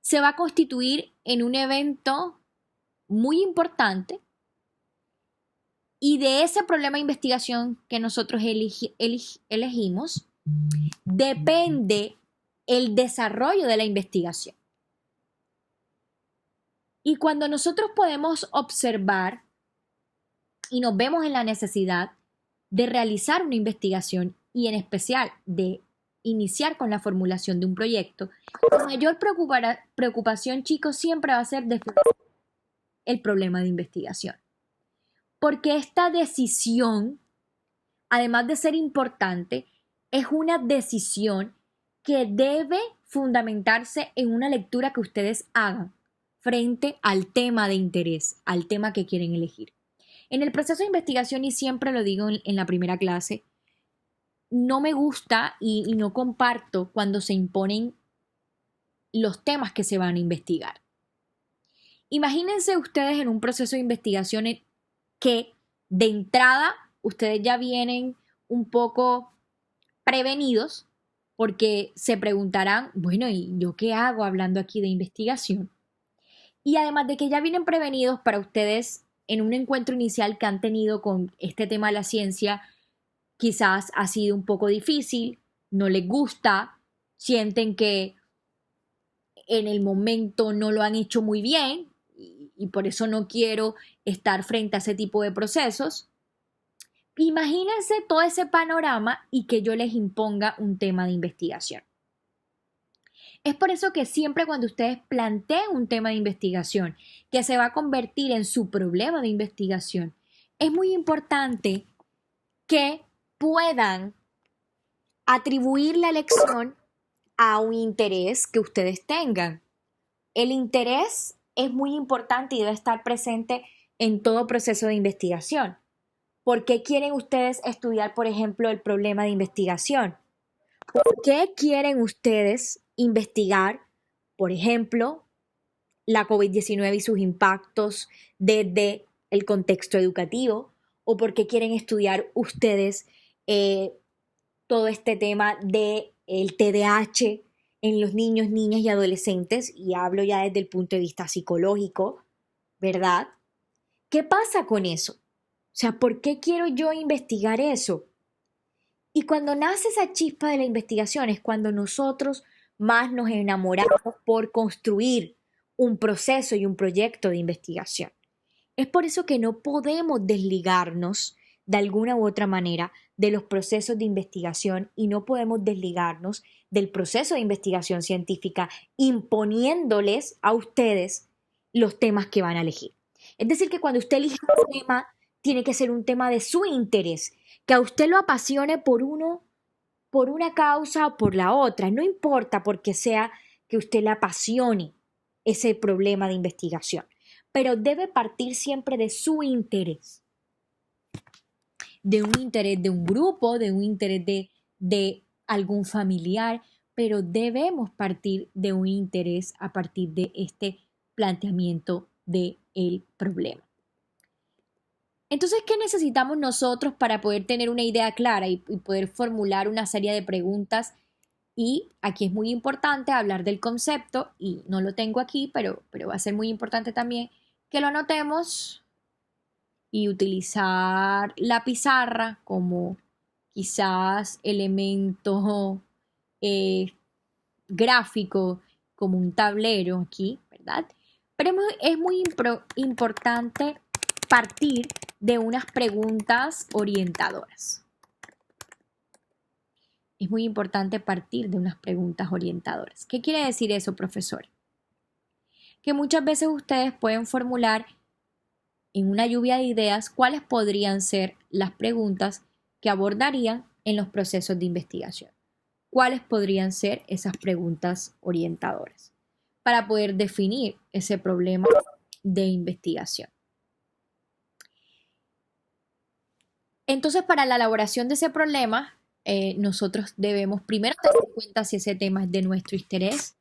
se va a constituir en un evento muy importante, y de ese problema de investigación que nosotros elegimos depende el desarrollo de la investigación. Y cuando nosotros podemos observar y nos vemos en la necesidad de realizar una investigación, y en especial de iniciar con la formulación de un proyecto, la mayor preocupación, chicos, siempre va a ser definir el problema de investigación. Porque esta decisión, además de ser importante, es una decisión que debe fundamentarse en una lectura que ustedes hagan frente al tema de interés, al tema que quieren elegir. En el proceso de investigación, y siempre lo digo en la primera clase, no me gusta y no comparto cuando se imponen los temas que se van a investigar. Imagínense ustedes en un proceso de investigación que de entrada ustedes ya vienen un poco prevenidos, porque se preguntarán, bueno, ¿y yo qué hago hablando aquí de investigación? Y además de que ya vienen prevenidos, para ustedes en un encuentro inicial que han tenido con este tema de la ciencia, quizás ha sido un poco difícil, no les gusta, sienten que en el momento no lo han hecho muy bien y por eso no quiero estar frente a ese tipo de procesos. Imagínense todo ese panorama y que yo les imponga un tema de investigación. Es por eso que siempre cuando ustedes planteen un tema de investigación que se va a convertir en su problema de investigación, es muy importante que puedan atribuir la elección a un interés que ustedes tengan. El interés es muy importante y debe estar presente en todo proceso de investigación. ¿Por qué quieren ustedes estudiar, por ejemplo, el problema de investigación? ¿Por qué quieren ustedes investigar, por ejemplo, la COVID-19 y sus impactos desde el contexto educativo? ¿O por qué quieren estudiar ustedes todo este tema del TDAH en los niños, niñas y adolescentes? Y hablo ya desde el punto de vista psicológico, ¿verdad? ¿Qué pasa con eso? O sea, ¿por qué quiero yo investigar eso? Y cuando nace esa chispa de la investigación es cuando nosotros más nos enamoramos por construir un proceso y un proyecto de investigación. Es por eso que no podemos desligarnos de alguna u otra manera de los procesos de investigación, y no podemos desligarnos del proceso de investigación científica imponiéndoles a ustedes los temas que van a elegir. Es decir, que cuando usted elige un tema, tiene que ser un tema de su interés, que a usted lo apasione por una causa o por la otra. No importa porque sea que a usted le apasione ese problema de investigación, pero debe partir siempre de su interés, de un interés de un grupo, de un interés de algún familiar, pero debemos partir de un interés a partir de este planteamiento del problema. Entonces, ¿qué necesitamos nosotros para poder tener una idea clara y poder formular una serie de preguntas? Y aquí es muy importante hablar del concepto, y no lo tengo aquí, pero va a ser muy importante también que lo anotemos y utilizar la pizarra como quizás elemento gráfico, como un tablero aquí, ¿verdad? Pero es muy importante partir de unas preguntas orientadoras. Es muy importante partir de unas preguntas orientadoras. ¿Qué quiere decir eso, profesor? Que muchas veces ustedes pueden formular en una lluvia de ideas cuáles podrían ser las preguntas que abordarían en los procesos de investigación. cuáles podrían ser esas preguntas orientadoras para poder definir ese problema de investigación. Entonces, para la elaboración de ese problema, nosotros debemos primero tener en cuenta si ese tema es de nuestro interés.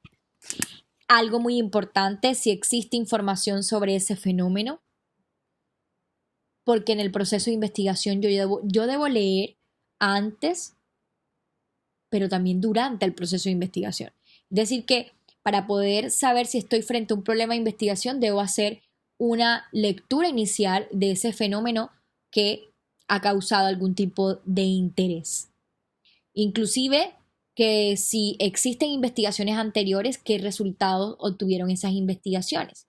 Algo muy importante, si existe información sobre ese fenómeno, porque en el proceso de investigación yo debo leer antes, pero también durante el proceso de investigación. Es decir, que para poder saber si estoy frente a un problema de investigación, debo hacer una lectura inicial de ese fenómeno que ha causado algún tipo de interés. Inclusive que si existen investigaciones anteriores, ¿qué resultados obtuvieron esas investigaciones?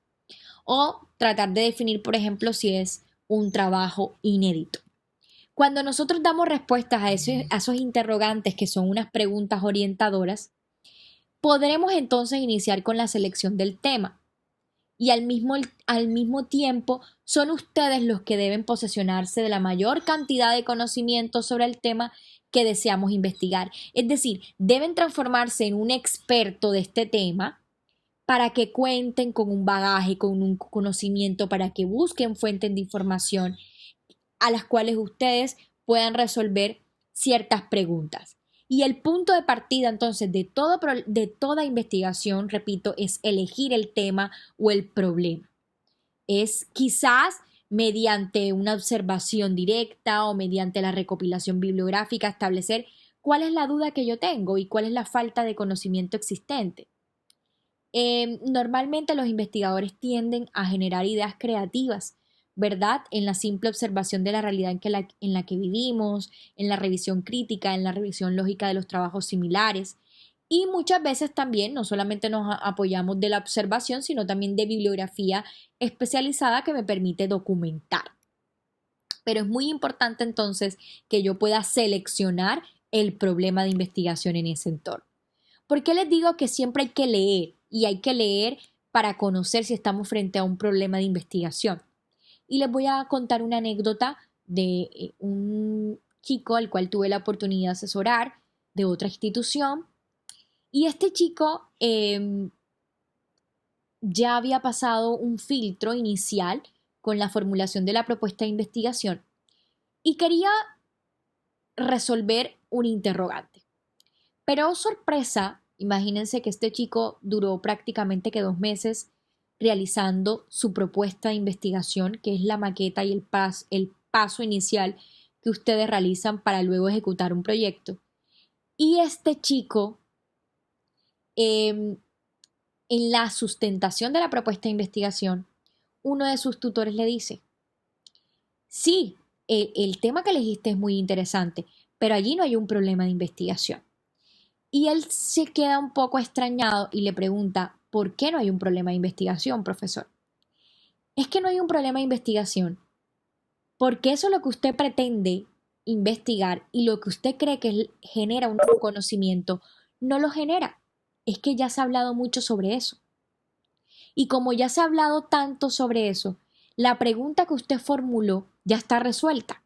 O tratar de definir, por ejemplo, si es un trabajo inédito. Cuando nosotros damos respuestas a esos interrogantes, que son unas preguntas orientadoras, podremos entonces iniciar con la selección del tema. Y al mismo tiempo son ustedes los que deben posesionarse de la mayor cantidad de conocimiento sobre el tema que deseamos investigar. Es decir, deben transformarse en un experto de este tema para que cuenten con un bagaje, con un conocimiento, para que busquen fuentes de información a las cuales ustedes puedan resolver ciertas preguntas. Y el punto de partida entonces de toda investigación, repito, es elegir el tema o el problema. Es quizás mediante una observación directa o mediante la recopilación bibliográfica establecer cuál es la duda que yo tengo y cuál es la falta de conocimiento existente. Normalmente los investigadores tienden a generar ideas creativas, ¿verdad? En la simple observación de la realidad en la que vivimos, en la revisión crítica, en la revisión lógica de los trabajos similares. Y muchas veces también no solamente nos apoyamos de la observación, sino también de bibliografía especializada que me permite documentar. Pero es muy importante entonces que yo pueda seleccionar el problema de investigación en ese entorno. ¿Por qué les digo que siempre hay que leer? Y hay que leer para conocer si estamos frente a un problema de investigación. Y les voy a contar una anécdota de un chico al cual tuve la oportunidad de asesorar de otra institución. Y este chico ya había pasado un filtro inicial con la formulación de la propuesta de investigación y quería resolver un interrogante. Pero, oh, sorpresa, imagínense que este chico duró prácticamente 2 meses realizando su propuesta de investigación, que es la maqueta y el paso inicial que ustedes realizan para luego ejecutar un proyecto. Y este chico, en la sustentación de la propuesta de investigación, uno de sus tutores le dice: sí, el tema que elegiste es muy interesante, pero allí no hay un problema de investigación. Y él se queda un poco extrañado y le pregunta: ¿por qué no hay un problema de investigación, profesor? Es que no hay un problema de investigación porque eso es lo que usted pretende investigar y lo que usted cree que genera un conocimiento, no lo genera. Es que ya se ha hablado mucho sobre eso. Y como ya se ha hablado tanto sobre eso, la pregunta que usted formuló ya está resuelta.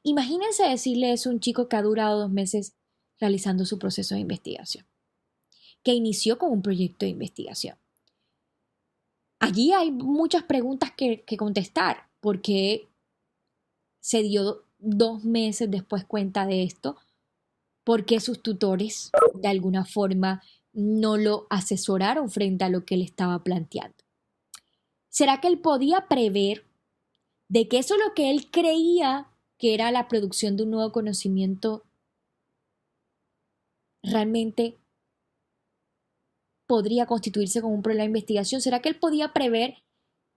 Imagínense decirle eso a un chico que ha durado 2 meses realizando su proceso de investigación, que inició con un proyecto de investigación. Allí hay muchas preguntas que contestar, porque se dio 2 meses después cuenta de esto, porque sus tutores de alguna forma no lo asesoraron frente a lo que él estaba planteando. ¿Será que él podía prever de que eso es lo que él creía que era la producción de un nuevo conocimiento realmente podría constituirse como un problema de investigación? ¿Será que él podía prever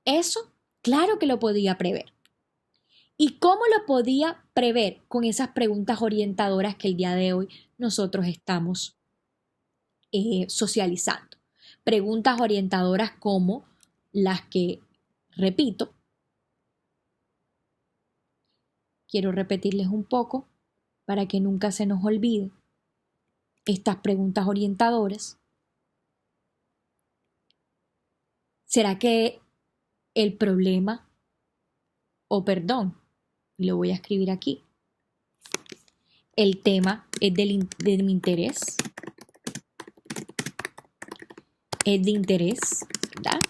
eso? Claro que lo podía prever. ¿Y cómo lo podía prever? Con esas preguntas orientadoras que el día de hoy nosotros estamos socializando. Preguntas orientadoras como las que, repito, quiero repetirles un poco para que nunca se nos olvide estas preguntas orientadoras. ¿Será que el problema, lo voy a escribir aquí, el tema es de mi interés? es de interés, ¿verdad?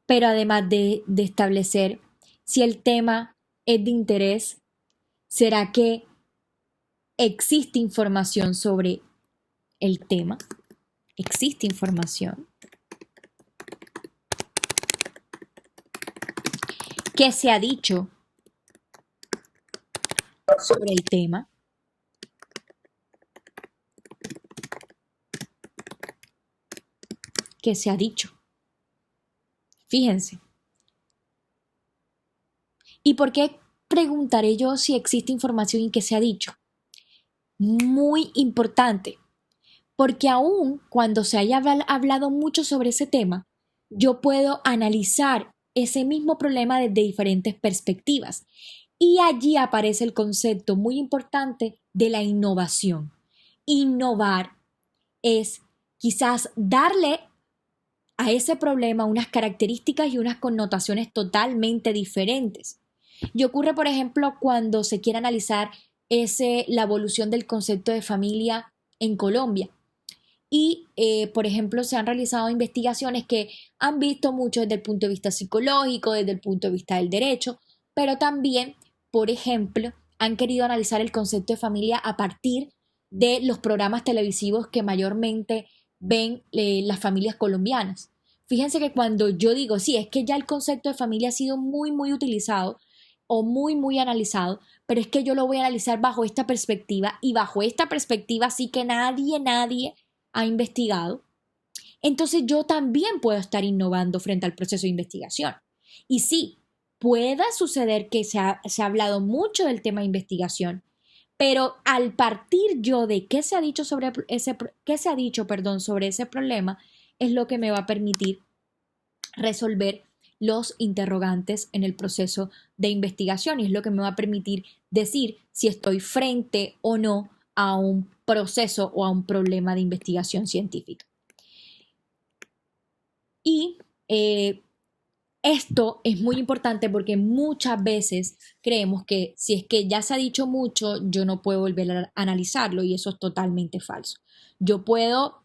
Pero además de establecer si el tema es de interés, ¿será que existe información sobre el tema? ¿Existe información? ¿Qué se ha dicho sobre el tema? ¿Qué se ha dicho? Fíjense. ¿Y por qué preguntaré yo si existe información y qué se ha dicho? Muy importante, porque aún cuando se haya hablado mucho sobre ese tema, yo puedo analizar ese mismo problema desde diferentes perspectivas. Y allí aparece el concepto muy importante de la innovación. Innovar es quizás darle a ese problema unas características y unas connotaciones totalmente diferentes. Y ocurre, por ejemplo, cuando se quiere analizar la evolución del concepto de familia en Colombia. Y, por ejemplo, se han realizado investigaciones que han visto mucho desde el punto de vista psicológico, desde el punto de vista del derecho, pero también, por ejemplo, han querido analizar el concepto de familia a partir de los programas televisivos que mayormente ven las familias colombianas. Fíjense que cuando yo digo, sí, es que ya el concepto de familia ha sido muy utilizado o muy analizado, pero es que yo lo voy a analizar bajo esta perspectiva y bajo esta perspectiva sí que nadie ha investigado, entonces yo también puedo estar innovando frente al proceso de investigación. Y sí, pueda suceder que se ha hablado mucho del tema de investigación, pero al partir yo de qué se ha dicho sobre sobre ese problema, es lo que me va a permitir resolver los interrogantes en el proceso de investigación y es lo que me va a permitir decir si estoy frente o no a un proceso o a un problema de investigación científica. Y esto es muy importante porque muchas veces creemos que si es que ya se ha dicho mucho, yo no puedo volver a analizarlo y eso es totalmente falso. Yo puedo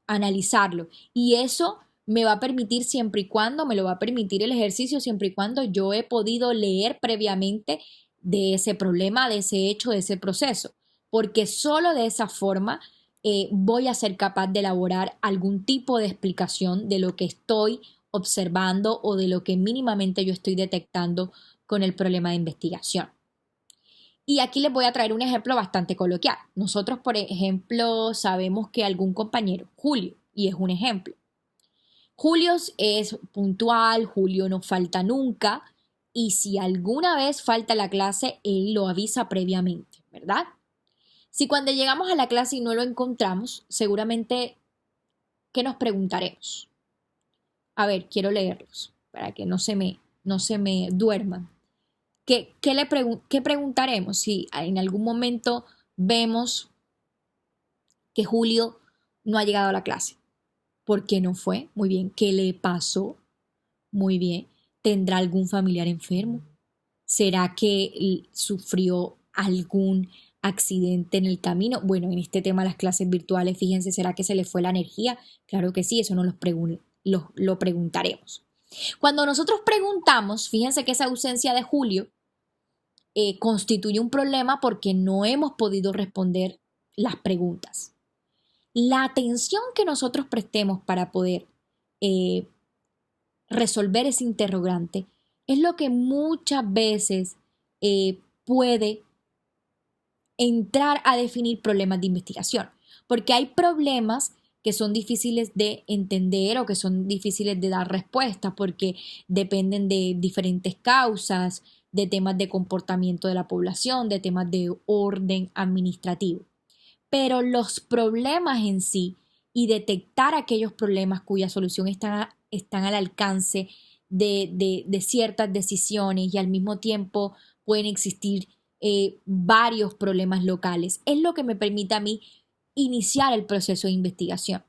analizarlo y eso me va a permitir siempre y cuando, me lo va a permitir el ejercicio siempre y cuando yo he podido leer previamente de ese problema, de ese hecho, de ese proceso, porque solo de esa forma voy a ser capaz de elaborar algún tipo de explicación de lo que estoy observando o de lo que mínimamente yo estoy detectando con el problema de investigación. Y aquí les voy a traer un ejemplo bastante coloquial. Nosotros, por ejemplo, sabemos que algún compañero, Julio, y es un ejemplo, Julio es puntual, Julio no falta nunca y si alguna vez falta la clase, él lo avisa previamente, ¿verdad? Si cuando llegamos a la clase y no lo encontramos, seguramente, ¿qué nos preguntaremos? A ver, quiero leerlos para que no se me duerman. ¿Qué preguntaremos si en algún momento vemos que Julio no ha llegado a la clase? ¿Por qué no fue? Muy bien. ¿Qué le pasó? Muy bien. ¿Tendrá algún familiar enfermo? ¿Será que sufrió algún accidente en el camino? Bueno, en este tema de las clases virtuales, fíjense, ¿será que se le fue la energía? Claro que sí, eso no lo preguntaremos. Cuando nosotros preguntamos, fíjense que esa ausencia de Julio constituye un problema porque no hemos podido responder las preguntas. La atención que nosotros prestemos para poder resolver ese interrogante es lo que muchas veces puede entrar a definir problemas de investigación, porque hay problemas que son difíciles de entender o que son difíciles de dar respuesta porque dependen de diferentes causas, de temas de comportamiento de la población, de temas de orden administrativo. Pero los problemas en sí y detectar aquellos problemas cuya solución están al alcance de ciertas decisiones y al mismo tiempo pueden existir varios problemas locales, es lo que me permite a mí iniciar el proceso de investigación.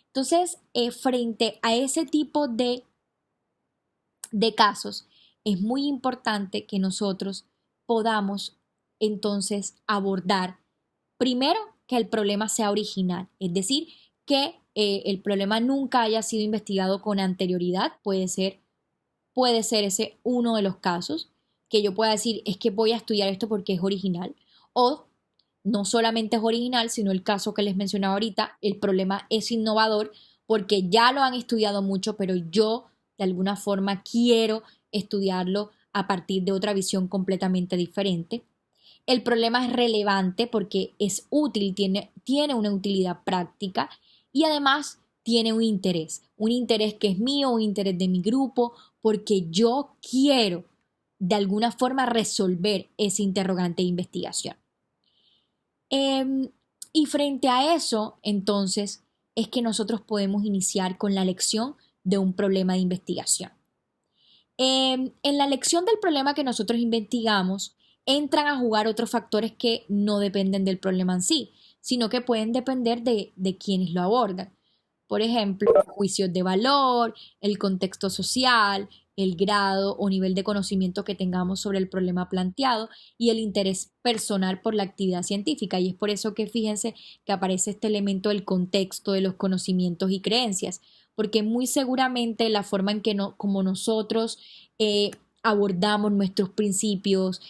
Entonces, frente a ese tipo de casos, es muy importante que nosotros podamos entonces abordar primero que el problema sea original, es decir, que el problema nunca haya sido investigado con anterioridad, puede ser ese uno de los casos, que yo pueda decir, es que voy a estudiar esto porque es original, o no solamente es original, sino el caso que les mencionaba ahorita, el problema es innovador porque ya lo han estudiado mucho, pero yo de alguna forma quiero estudiarlo a partir de otra visión completamente diferente. El problema es relevante porque es útil, tiene una utilidad práctica y además tiene un interés que es mío, un interés de mi grupo, porque yo quiero de alguna forma resolver ese interrogante de investigación. Y frente a eso, entonces, es que nosotros podemos iniciar con la lección de un problema de investigación. En la lección del problema que nosotros investigamos, entran a jugar otros factores que no dependen del problema en sí, sino que pueden depender de quienes lo abordan. Por ejemplo, juicios de valor, el contexto social, el grado o nivel de conocimiento que tengamos sobre el problema planteado y el interés personal por la actividad científica. Y es por eso que fíjense que aparece este elemento del contexto, de los conocimientos y creencias, porque muy seguramente la forma en que como nosotros abordamos nuestros principios,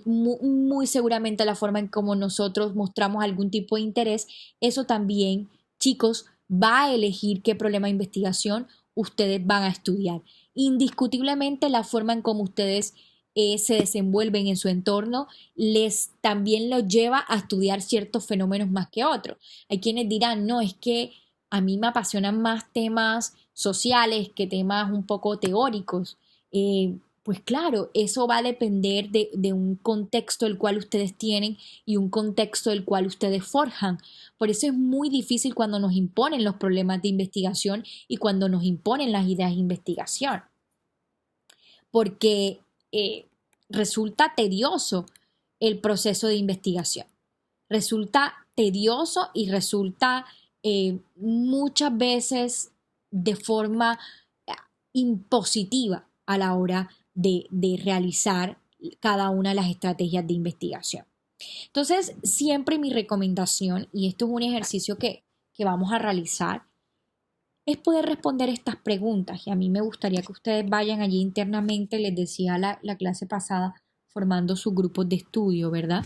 muy seguramente la forma en como nosotros mostramos algún tipo de interés, eso también, chicos, va a elegir qué problema de investigación ustedes van a estudiar. Indiscutiblemente la forma en cómo ustedes se desenvuelven en su entorno les también los lleva a estudiar ciertos fenómenos más que otros. Hay quienes dirán, no, es que a mí me apasionan más temas sociales que temas un poco teóricos. Pues claro, eso va a depender de un contexto el cual ustedes tienen y un contexto el cual ustedes forjan. Por eso es muy difícil cuando nos imponen los problemas de investigación y cuando nos imponen las ideas de investigación. Porque resulta tedioso el proceso de investigación. Resulta tedioso y resulta muchas veces de forma impositiva a la hora de realizar cada una de las estrategias de investigación. Entonces, siempre mi recomendación, y esto es un ejercicio que vamos a realizar, es poder responder estas preguntas. Y a mí me gustaría que ustedes vayan allí internamente, les decía la clase pasada, formando sus grupos de estudio, ¿verdad?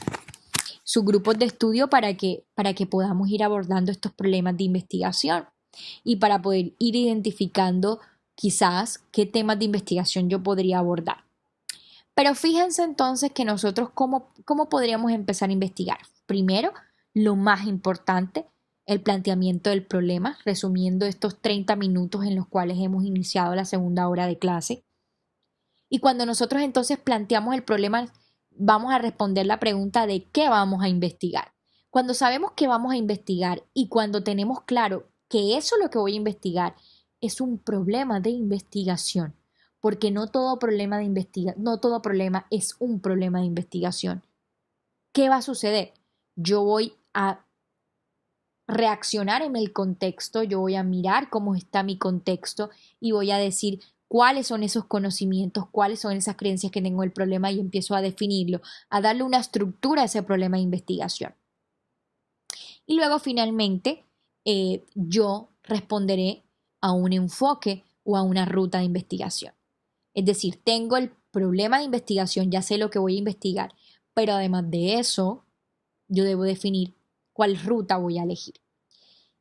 Sus grupos de estudio para que podamos ir abordando estos problemas de investigación y para poder ir identificando quizás qué temas de investigación yo podría abordar. Pero fíjense entonces que nosotros cómo podríamos empezar a investigar. Primero, lo más importante, el planteamiento del problema, resumiendo estos 30 minutos en los cuales hemos iniciado la segunda hora de clase. Y cuando nosotros entonces planteamos el problema, vamos a responder la pregunta de qué vamos a investigar. Cuando sabemos qué vamos a investigar y cuando tenemos claro que eso es lo que voy a investigar, es un problema de investigación, porque no todo problema es un problema de investigación. ¿Qué va a suceder? Yo voy a reaccionar en el contexto, yo voy a mirar cómo está mi contexto y voy a decir cuáles son esos conocimientos, cuáles son esas creencias que tengo el problema y empiezo a definirlo, a darle una estructura a ese problema de investigación. Y luego finalmente yo responderé a un enfoque o a una ruta de investigación. Es decir, tengo el problema de investigación, ya sé lo que voy a investigar, pero además de eso, yo debo definir cuál ruta voy a elegir.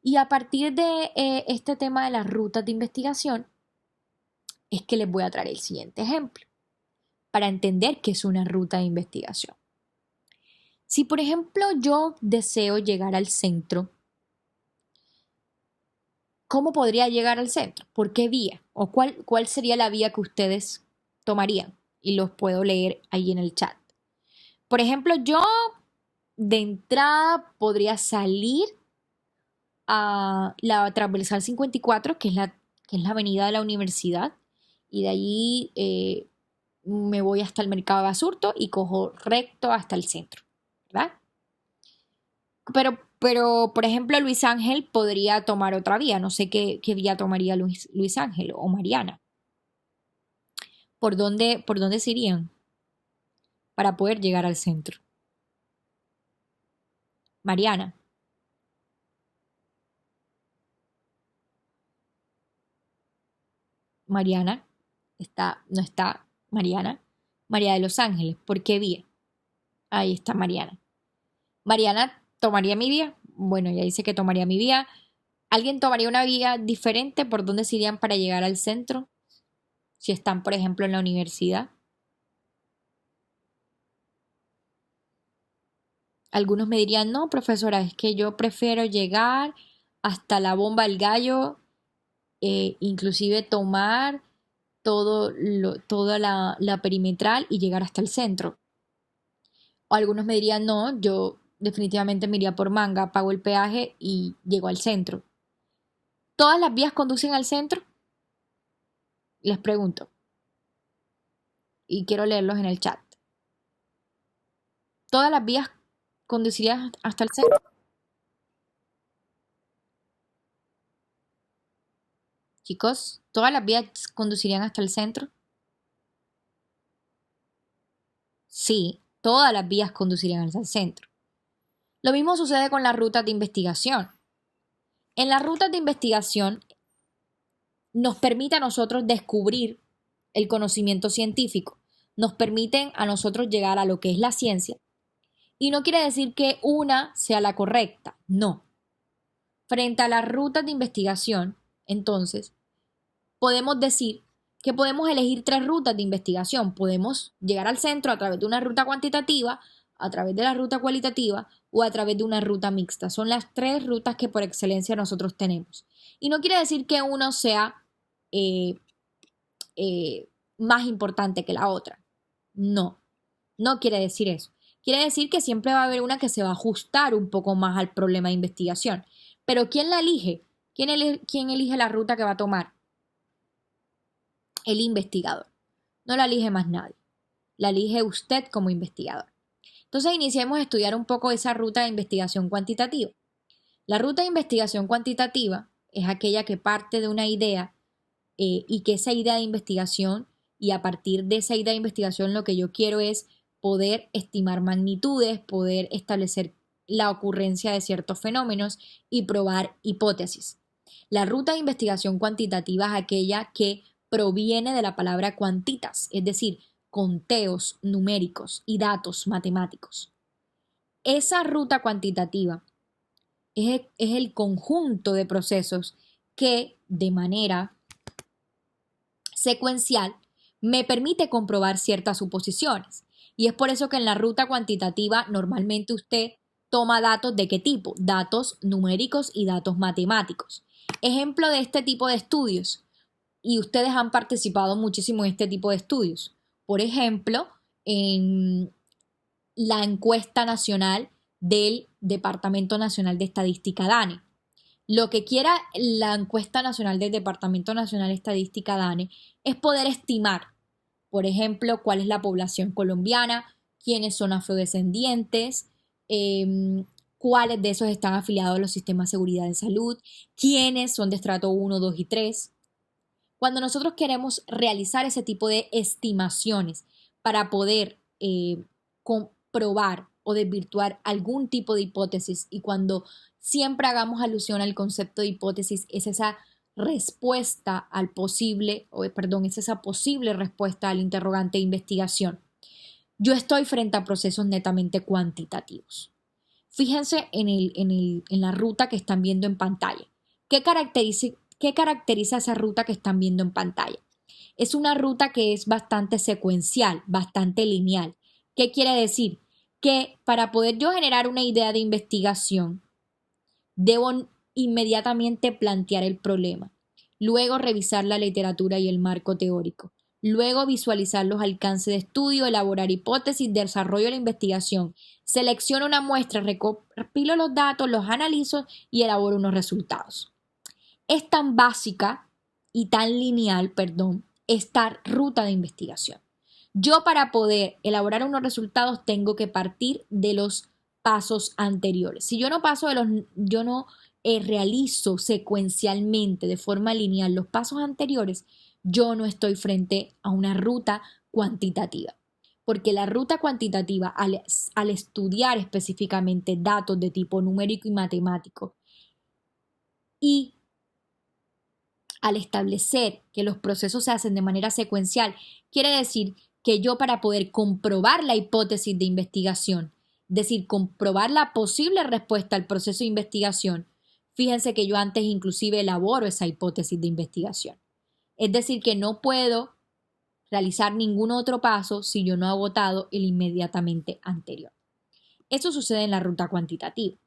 Y a partir de este tema de las rutas de investigación, es que les voy a traer el siguiente ejemplo para entender qué es una ruta de investigación. Si, por ejemplo, yo deseo llegar al centro, ¿cómo podría llegar al centro? ¿Por qué vía? ¿O cuál sería la vía que ustedes tomarían? Y los puedo leer ahí en el chat. Por ejemplo, yo de entrada podría salir a la transversal 54, que es la avenida de la universidad, y de allí me voy hasta el mercado de Basurto y cojo recto hasta el centro, ¿verdad? Pero por ejemplo, Luis Ángel podría tomar otra vía. No sé qué vía tomaría Luis Ángel o Mariana. ¿Por dónde se irían para poder llegar al centro? Mariana. Mariana, no está Mariana, María de los Ángeles. ¿Por qué vía? Ahí está Mariana. Mariana tomaría mi vía. Bueno, ella dice que tomaría mi vía. ¿Alguien tomaría una vía diferente? ¿Por dónde se irían para llegar al centro? Si están, por ejemplo, en la universidad. Algunos me dirían, no, profesora, es que yo prefiero llegar hasta la Bomba del Gallo, inclusive tomar toda la perimetral y llegar hasta el centro. O algunos me dirían, no, yo definitivamente me iría por Manga, pago el peaje y llego al centro. ¿Todas las vías conducen al centro? Les pregunto. Y quiero leerlos en el chat. ¿Todas las vías conducirían hasta el centro? Chicos, ¿todas las vías conducirían hasta el centro? Sí, todas las vías conducirían hasta el centro. Lo mismo sucede con las rutas de investigación. En las rutas de investigación nos permite a nosotros descubrir el conocimiento científico, nos permiten a nosotros llegar a lo que es la ciencia. Y no quiere decir que una sea la correcta, no. Frente a las rutas de investigación, entonces, podemos decir que podemos elegir 3 rutas de investigación. Podemos llegar al centro a través de una ruta cuantitativa, a través de la ruta cualitativa o a través de una ruta mixta. Son las 3 rutas que por excelencia nosotros tenemos. Y no quiere decir que uno sea más importante que la otra. No, no quiere decir eso. Quiere decir que siempre va a haber una que se va a ajustar un poco más al problema de investigación. Pero ¿quién la elige? ¿Quién elige la ruta que va a tomar? El investigador. No la elige más nadie. La elige usted como investigador. Entonces iniciemos a estudiar un poco esa ruta de investigación cuantitativa. La ruta de investigación cuantitativa es aquella que parte de una idea y que esa idea de investigación, y a partir de esa idea de investigación lo que yo quiero es poder estimar magnitudes, poder establecer la ocurrencia de ciertos fenómenos y probar hipótesis. La ruta de investigación cuantitativa es aquella que proviene de la palabra cuantitas, es decir, conteos numéricos y datos matemáticos. Esa ruta cuantitativa es el conjunto de procesos que de manera secuencial me permite comprobar ciertas suposiciones. Y es por eso que en la ruta cuantitativa normalmente usted toma datos de qué tipo, datos numéricos y datos matemáticos. Ejemplo de este tipo de estudios, y ustedes han participado muchísimo en este tipo de estudios. Por ejemplo, en la encuesta nacional del Departamento Nacional de Estadística DANE. Lo que quiera la encuesta nacional del Departamento Nacional de Estadística DANE es poder estimar, por ejemplo, cuál es la población colombiana, quiénes son afrodescendientes, cuáles de esos están afiliados a los sistemas de seguridad de salud, quiénes son de estrato 1, 2 y 3. Cuando nosotros queremos realizar ese tipo de estimaciones para poder comprobar o desvirtuar algún tipo de hipótesis, y cuando siempre hagamos alusión al concepto de hipótesis, es esa respuesta al posible, es esa posible respuesta al interrogante de investigación. Yo estoy frente a procesos netamente cuantitativos. Fíjense en la ruta que están viendo en pantalla. ¿Qué caracteriza esa ruta que están viendo en pantalla? Es una ruta que es bastante secuencial, bastante lineal. ¿Qué quiere decir? Que para poder yo generar una idea de investigación, debo inmediatamente plantear el problema, luego revisar la literatura y el marco teórico, luego visualizar los alcances de estudio, elaborar hipótesis, desarrollo la investigación, selecciono una muestra, recopilo los datos, los analizo y elaboro unos resultados. Es tan básica y tan lineal, esta ruta de investigación. Yo para poder elaborar unos resultados tengo que partir de los pasos anteriores. Si yo no realizo secuencialmente de forma lineal los pasos anteriores, yo no estoy frente a una ruta cuantitativa. Porque la ruta cuantitativa, al estudiar específicamente datos de tipo numérico y matemático y Al establecer que los procesos se hacen de manera secuencial, quiere decir que yo, para poder comprobar la hipótesis de investigación, es decir, comprobar la posible respuesta al proceso de investigación, fíjense que yo antes inclusive elaboro esa hipótesis de investigación. Es decir, que no puedo realizar ningún otro paso si yo no he agotado el inmediatamente anterior. Eso sucede en la ruta cuantitativa.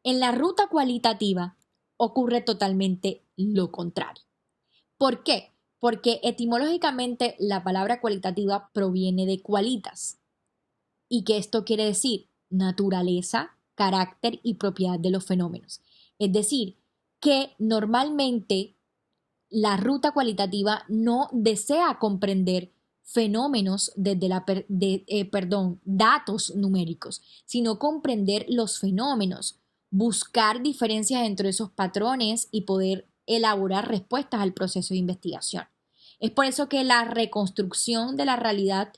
En la ruta cualitativa ocurre totalmente lo contrario. ¿Por qué? Porque etimológicamente la palabra cualitativa proviene de qualitas, y que esto quiere decir naturaleza, carácter y propiedad de los fenómenos. Es decir, que normalmente la ruta cualitativa no desea comprender fenómenos desde datos numéricos, sino comprender los fenómenos, buscar diferencias entre esos patrones y poder elaborar respuestas al proceso de investigación. Es por eso que la reconstrucción de la realidad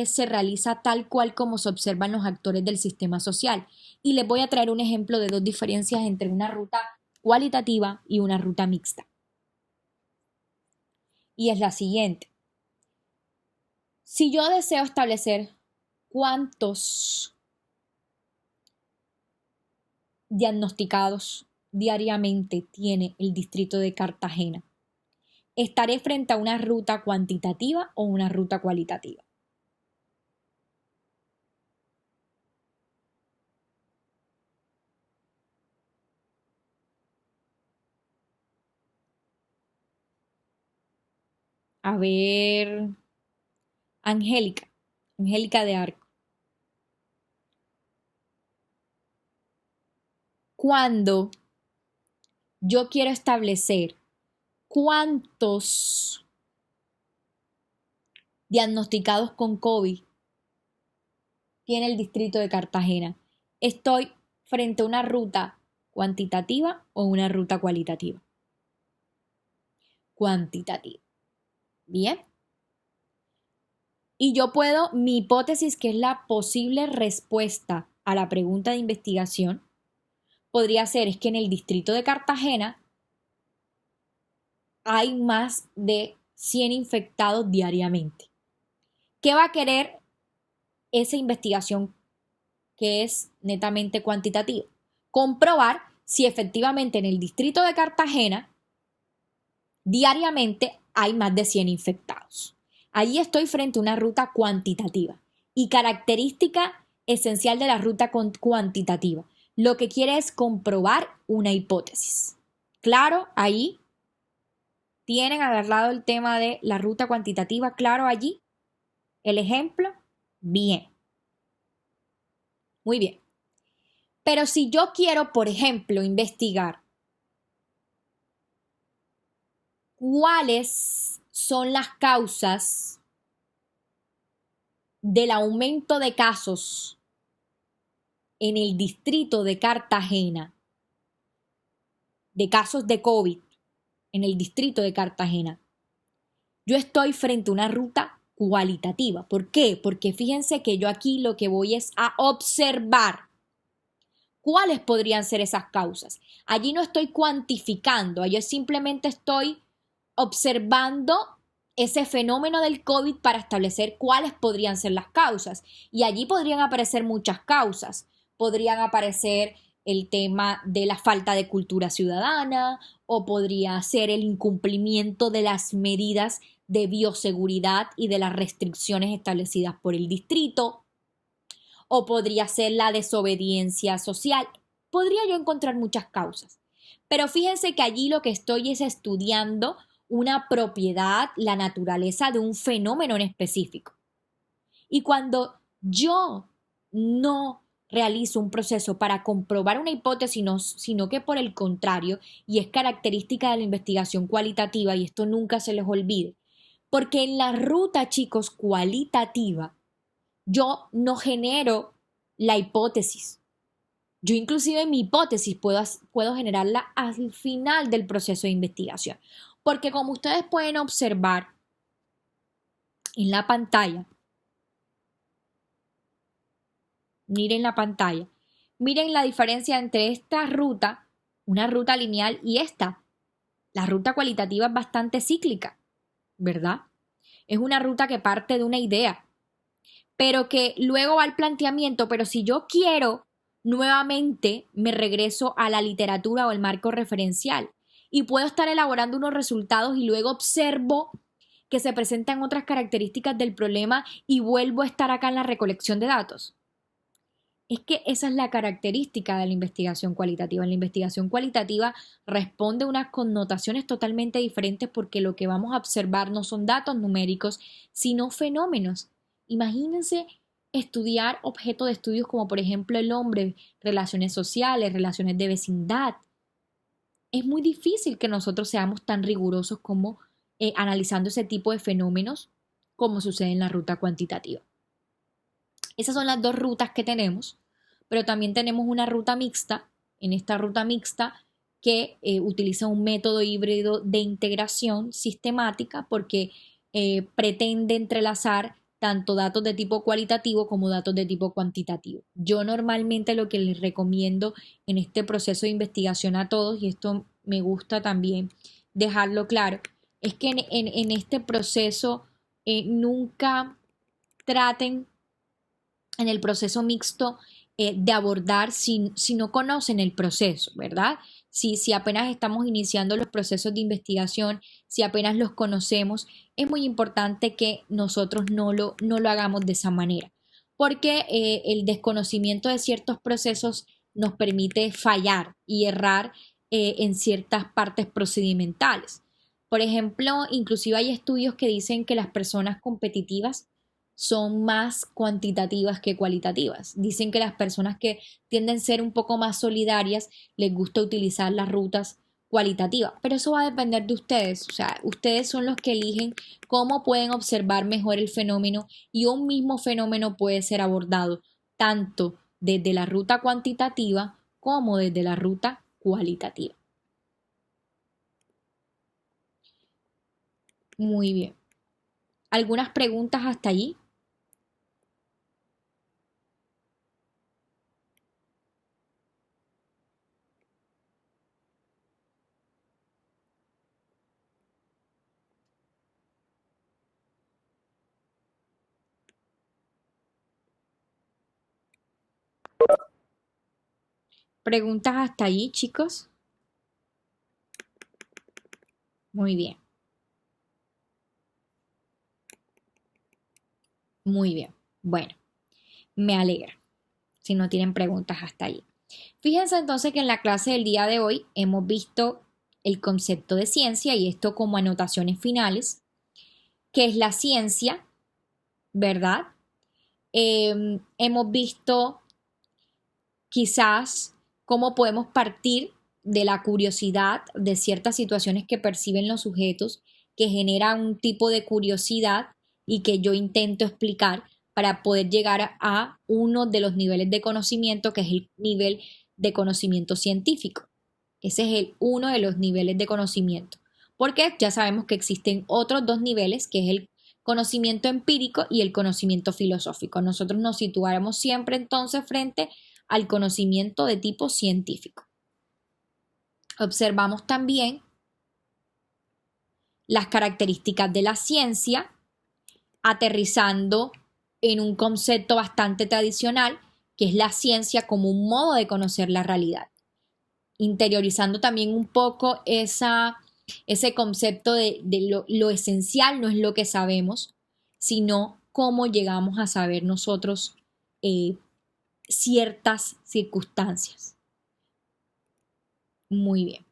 se realiza tal cual como se observan los actores del sistema social. Y les voy a traer un ejemplo de dos diferencias entre una ruta cualitativa y una ruta mixta. Y es la siguiente. Si yo deseo establecer cuántos diagnosticados diariamente tiene el distrito de Cartagena, ¿estaré frente a una ruta cuantitativa o una ruta cualitativa? A ver, Angélica de Arco. Cuando yo quiero establecer cuántos diagnosticados con COVID tiene el distrito de Cartagena, ¿estoy frente a una ruta cuantitativa o una ruta cualitativa? Cuantitativa. Bien. Y yo puedo, mi hipótesis, que es la posible respuesta a la pregunta de investigación, podría ser es que en el distrito de Cartagena hay más de 100 infectados diariamente. ¿Qué va a querer esa investigación que es netamente cuantitativa? Comprobar si efectivamente en el distrito de Cartagena diariamente hay más de 100 infectados. Allí estoy frente a una ruta cuantitativa. Y característica esencial de la ruta cuantitativa, lo que quiere es comprobar una hipótesis. Claro, ahí tienen al lado el tema de la ruta cuantitativa, claro allí. El ejemplo, bien. Muy bien. Pero si yo quiero, por ejemplo, investigar cuáles son las causas del aumento de casos en el distrito de Cartagena, de casos de COVID en el distrito de Cartagena, yo estoy frente a una ruta cualitativa. ¿Por qué? Porque fíjense que yo aquí lo que voy es a observar cuáles podrían ser esas causas. Allí no estoy cuantificando, allí simplemente estoy observando ese fenómeno del COVID para establecer cuáles podrían ser las causas. Y allí podrían aparecer muchas causas. Podrían aparecer el tema de la falta de cultura ciudadana, o podría ser el incumplimiento de las medidas de bioseguridad y de las restricciones establecidas por el distrito, o podría ser la desobediencia social. Podría yo encontrar muchas causas. Pero fíjense que allí lo que estoy es estudiando una propiedad, la naturaleza de un fenómeno en específico. Y cuando yo no realizo un proceso para comprobar una hipótesis, sino que por el contrario, y es característica de la investigación cualitativa, y esto nunca se les olvide, porque en la ruta, chicos, cualitativa, yo no genero la hipótesis. Yo inclusive mi hipótesis puedo generarla al final del proceso de investigación. Porque como ustedes pueden observar en la pantalla, miren la pantalla, miren la diferencia entre esta ruta, una ruta lineal, y esta. La ruta cualitativa es bastante cíclica, ¿verdad? Es una ruta que parte de una idea, pero que luego va al planteamiento, pero si yo quiero, nuevamente me regreso a la literatura o el marco referencial y puedo estar elaborando unos resultados y luego observo que se presentan otras características del problema y vuelvo a estar acá en la recolección de datos. Es que esa es la característica de la investigación cualitativa. La investigación cualitativa responde a unas connotaciones totalmente diferentes porque lo que vamos a observar no son datos numéricos, sino fenómenos. Imagínense estudiar objetos de estudios como por ejemplo el hombre, relaciones sociales, relaciones de vecindad. Es muy difícil que nosotros seamos tan rigurosos como analizando ese tipo de fenómenos como sucede en la ruta cuantitativa. Esas son las dos rutas que tenemos, pero también tenemos una ruta mixta. En esta ruta mixta que utiliza un método híbrido de integración sistemática porque pretende entrelazar tanto datos de tipo cualitativo como datos de tipo cuantitativo. Yo normalmente lo que les recomiendo en este proceso de investigación a todos, y esto me gusta también dejarlo claro, es que en este proceso nunca traten en el proceso mixto de abordar si no conocen el proceso, ¿verdad? Si apenas estamos iniciando los procesos de investigación, si apenas los conocemos, es muy importante que nosotros no lo hagamos de esa manera, porque el desconocimiento de ciertos procesos nos permite fallar y errar en ciertas partes procedimentales. Por ejemplo, inclusive hay estudios que dicen que las personas competitivas son más cuantitativas que cualitativas. Dicen que las personas que tienden a ser un poco más solidarias les gusta utilizar las rutas cualitativas, pero eso va a depender de ustedes, o sea, ustedes son los que eligen cómo pueden observar mejor el fenómeno y un mismo fenómeno puede ser abordado tanto desde la ruta cuantitativa como desde la ruta cualitativa. Muy bien. ¿Algunas preguntas hasta allí? ¿Preguntas hasta allí, chicos? Muy bien. Muy bien. Bueno, me alegra si no tienen preguntas hasta allí. Fíjense entonces que en la clase del día de hoy hemos visto el concepto de ciencia y esto como anotaciones finales, que es la ciencia, ¿verdad? Hemos visto quizás cómo podemos partir de la curiosidad de ciertas situaciones que perciben los sujetos, que generan un tipo de curiosidad y que yo intento explicar para poder llegar a uno de los niveles de conocimiento, que es el nivel de conocimiento científico. Ese es uno de los niveles de conocimiento. Porque ya sabemos que existen otros dos niveles, que es el conocimiento empírico y el conocimiento filosófico. Nosotros nos situáramos siempre entonces frente al conocimiento de tipo científico. Observamos también las características de la ciencia, aterrizando en un concepto bastante tradicional, que es la ciencia como un modo de conocer la realidad. Interiorizando también un poco ese concepto de lo esencial no es lo que sabemos, sino cómo llegamos a saber nosotros ciertas circunstancias. Muy bien.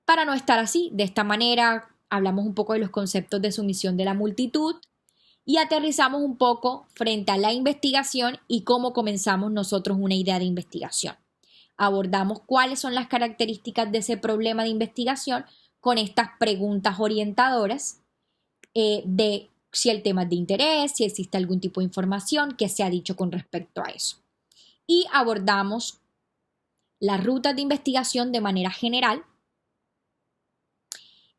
Para no estar así, de esta manera, hablamos un poco de los conceptos de sumisión de la multitud y aterrizamos un poco frente a la investigación y cómo comenzamos nosotros una idea de investigación. Abordamos cuáles son las características de ese problema de investigación con estas preguntas orientadoras de si el tema es de interés, si existe algún tipo de información que se ha dicho con respecto a eso. Y abordamos las rutas de investigación de manera general,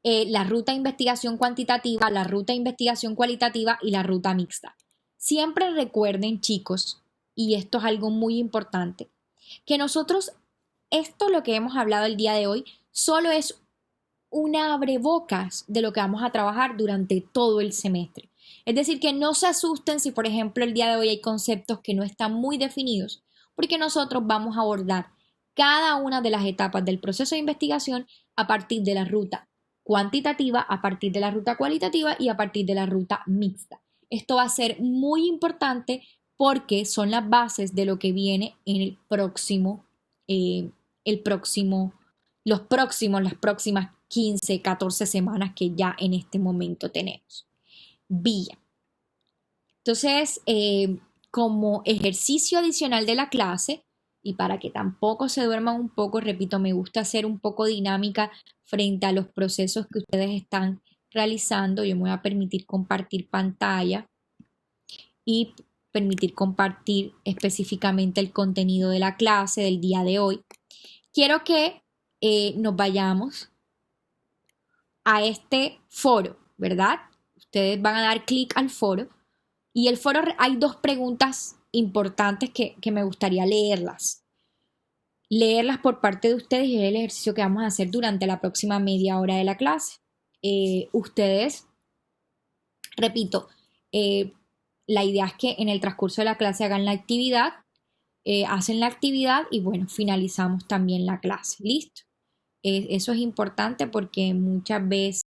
la ruta de investigación cuantitativa, la ruta de investigación cualitativa y la ruta mixta. Siempre recuerden, chicos, y esto es algo muy importante, que nosotros esto lo que hemos hablado el día de hoy solo es una abrebocas de lo que vamos a trabajar durante todo el semestre. Es decir, que no se asusten si, por ejemplo, el día de hoy hay conceptos que no están muy definidos, porque nosotros vamos a abordar cada una de las etapas del proceso de investigación a partir de la ruta cuantitativa, a partir de la ruta cualitativa y a partir de la ruta mixta. Esto va a ser muy importante porque son las bases de lo que viene en las próximas 15, 14 semanas que ya en este momento tenemos. Bien. Entonces, como ejercicio adicional de la clase, y para que tampoco se duerman un poco, repito, me gusta ser un poco dinámica frente a los procesos que ustedes están realizando. Yo me voy a permitir compartir pantalla y permitir compartir específicamente el contenido de la clase del día de hoy. Quiero que nos vayamos a este foro, ¿verdad? Ustedes van a dar clic al foro y el foro hay dos preguntas importantes que me gustaría leerlas por parte de ustedes y es el ejercicio que vamos a hacer durante la próxima media hora de la clase. Ustedes, repito, la idea es que en el transcurso de la clase hagan la actividad, hacen la actividad y bueno, finalizamos también la clase. ¿Listo? Eso es importante porque muchas veces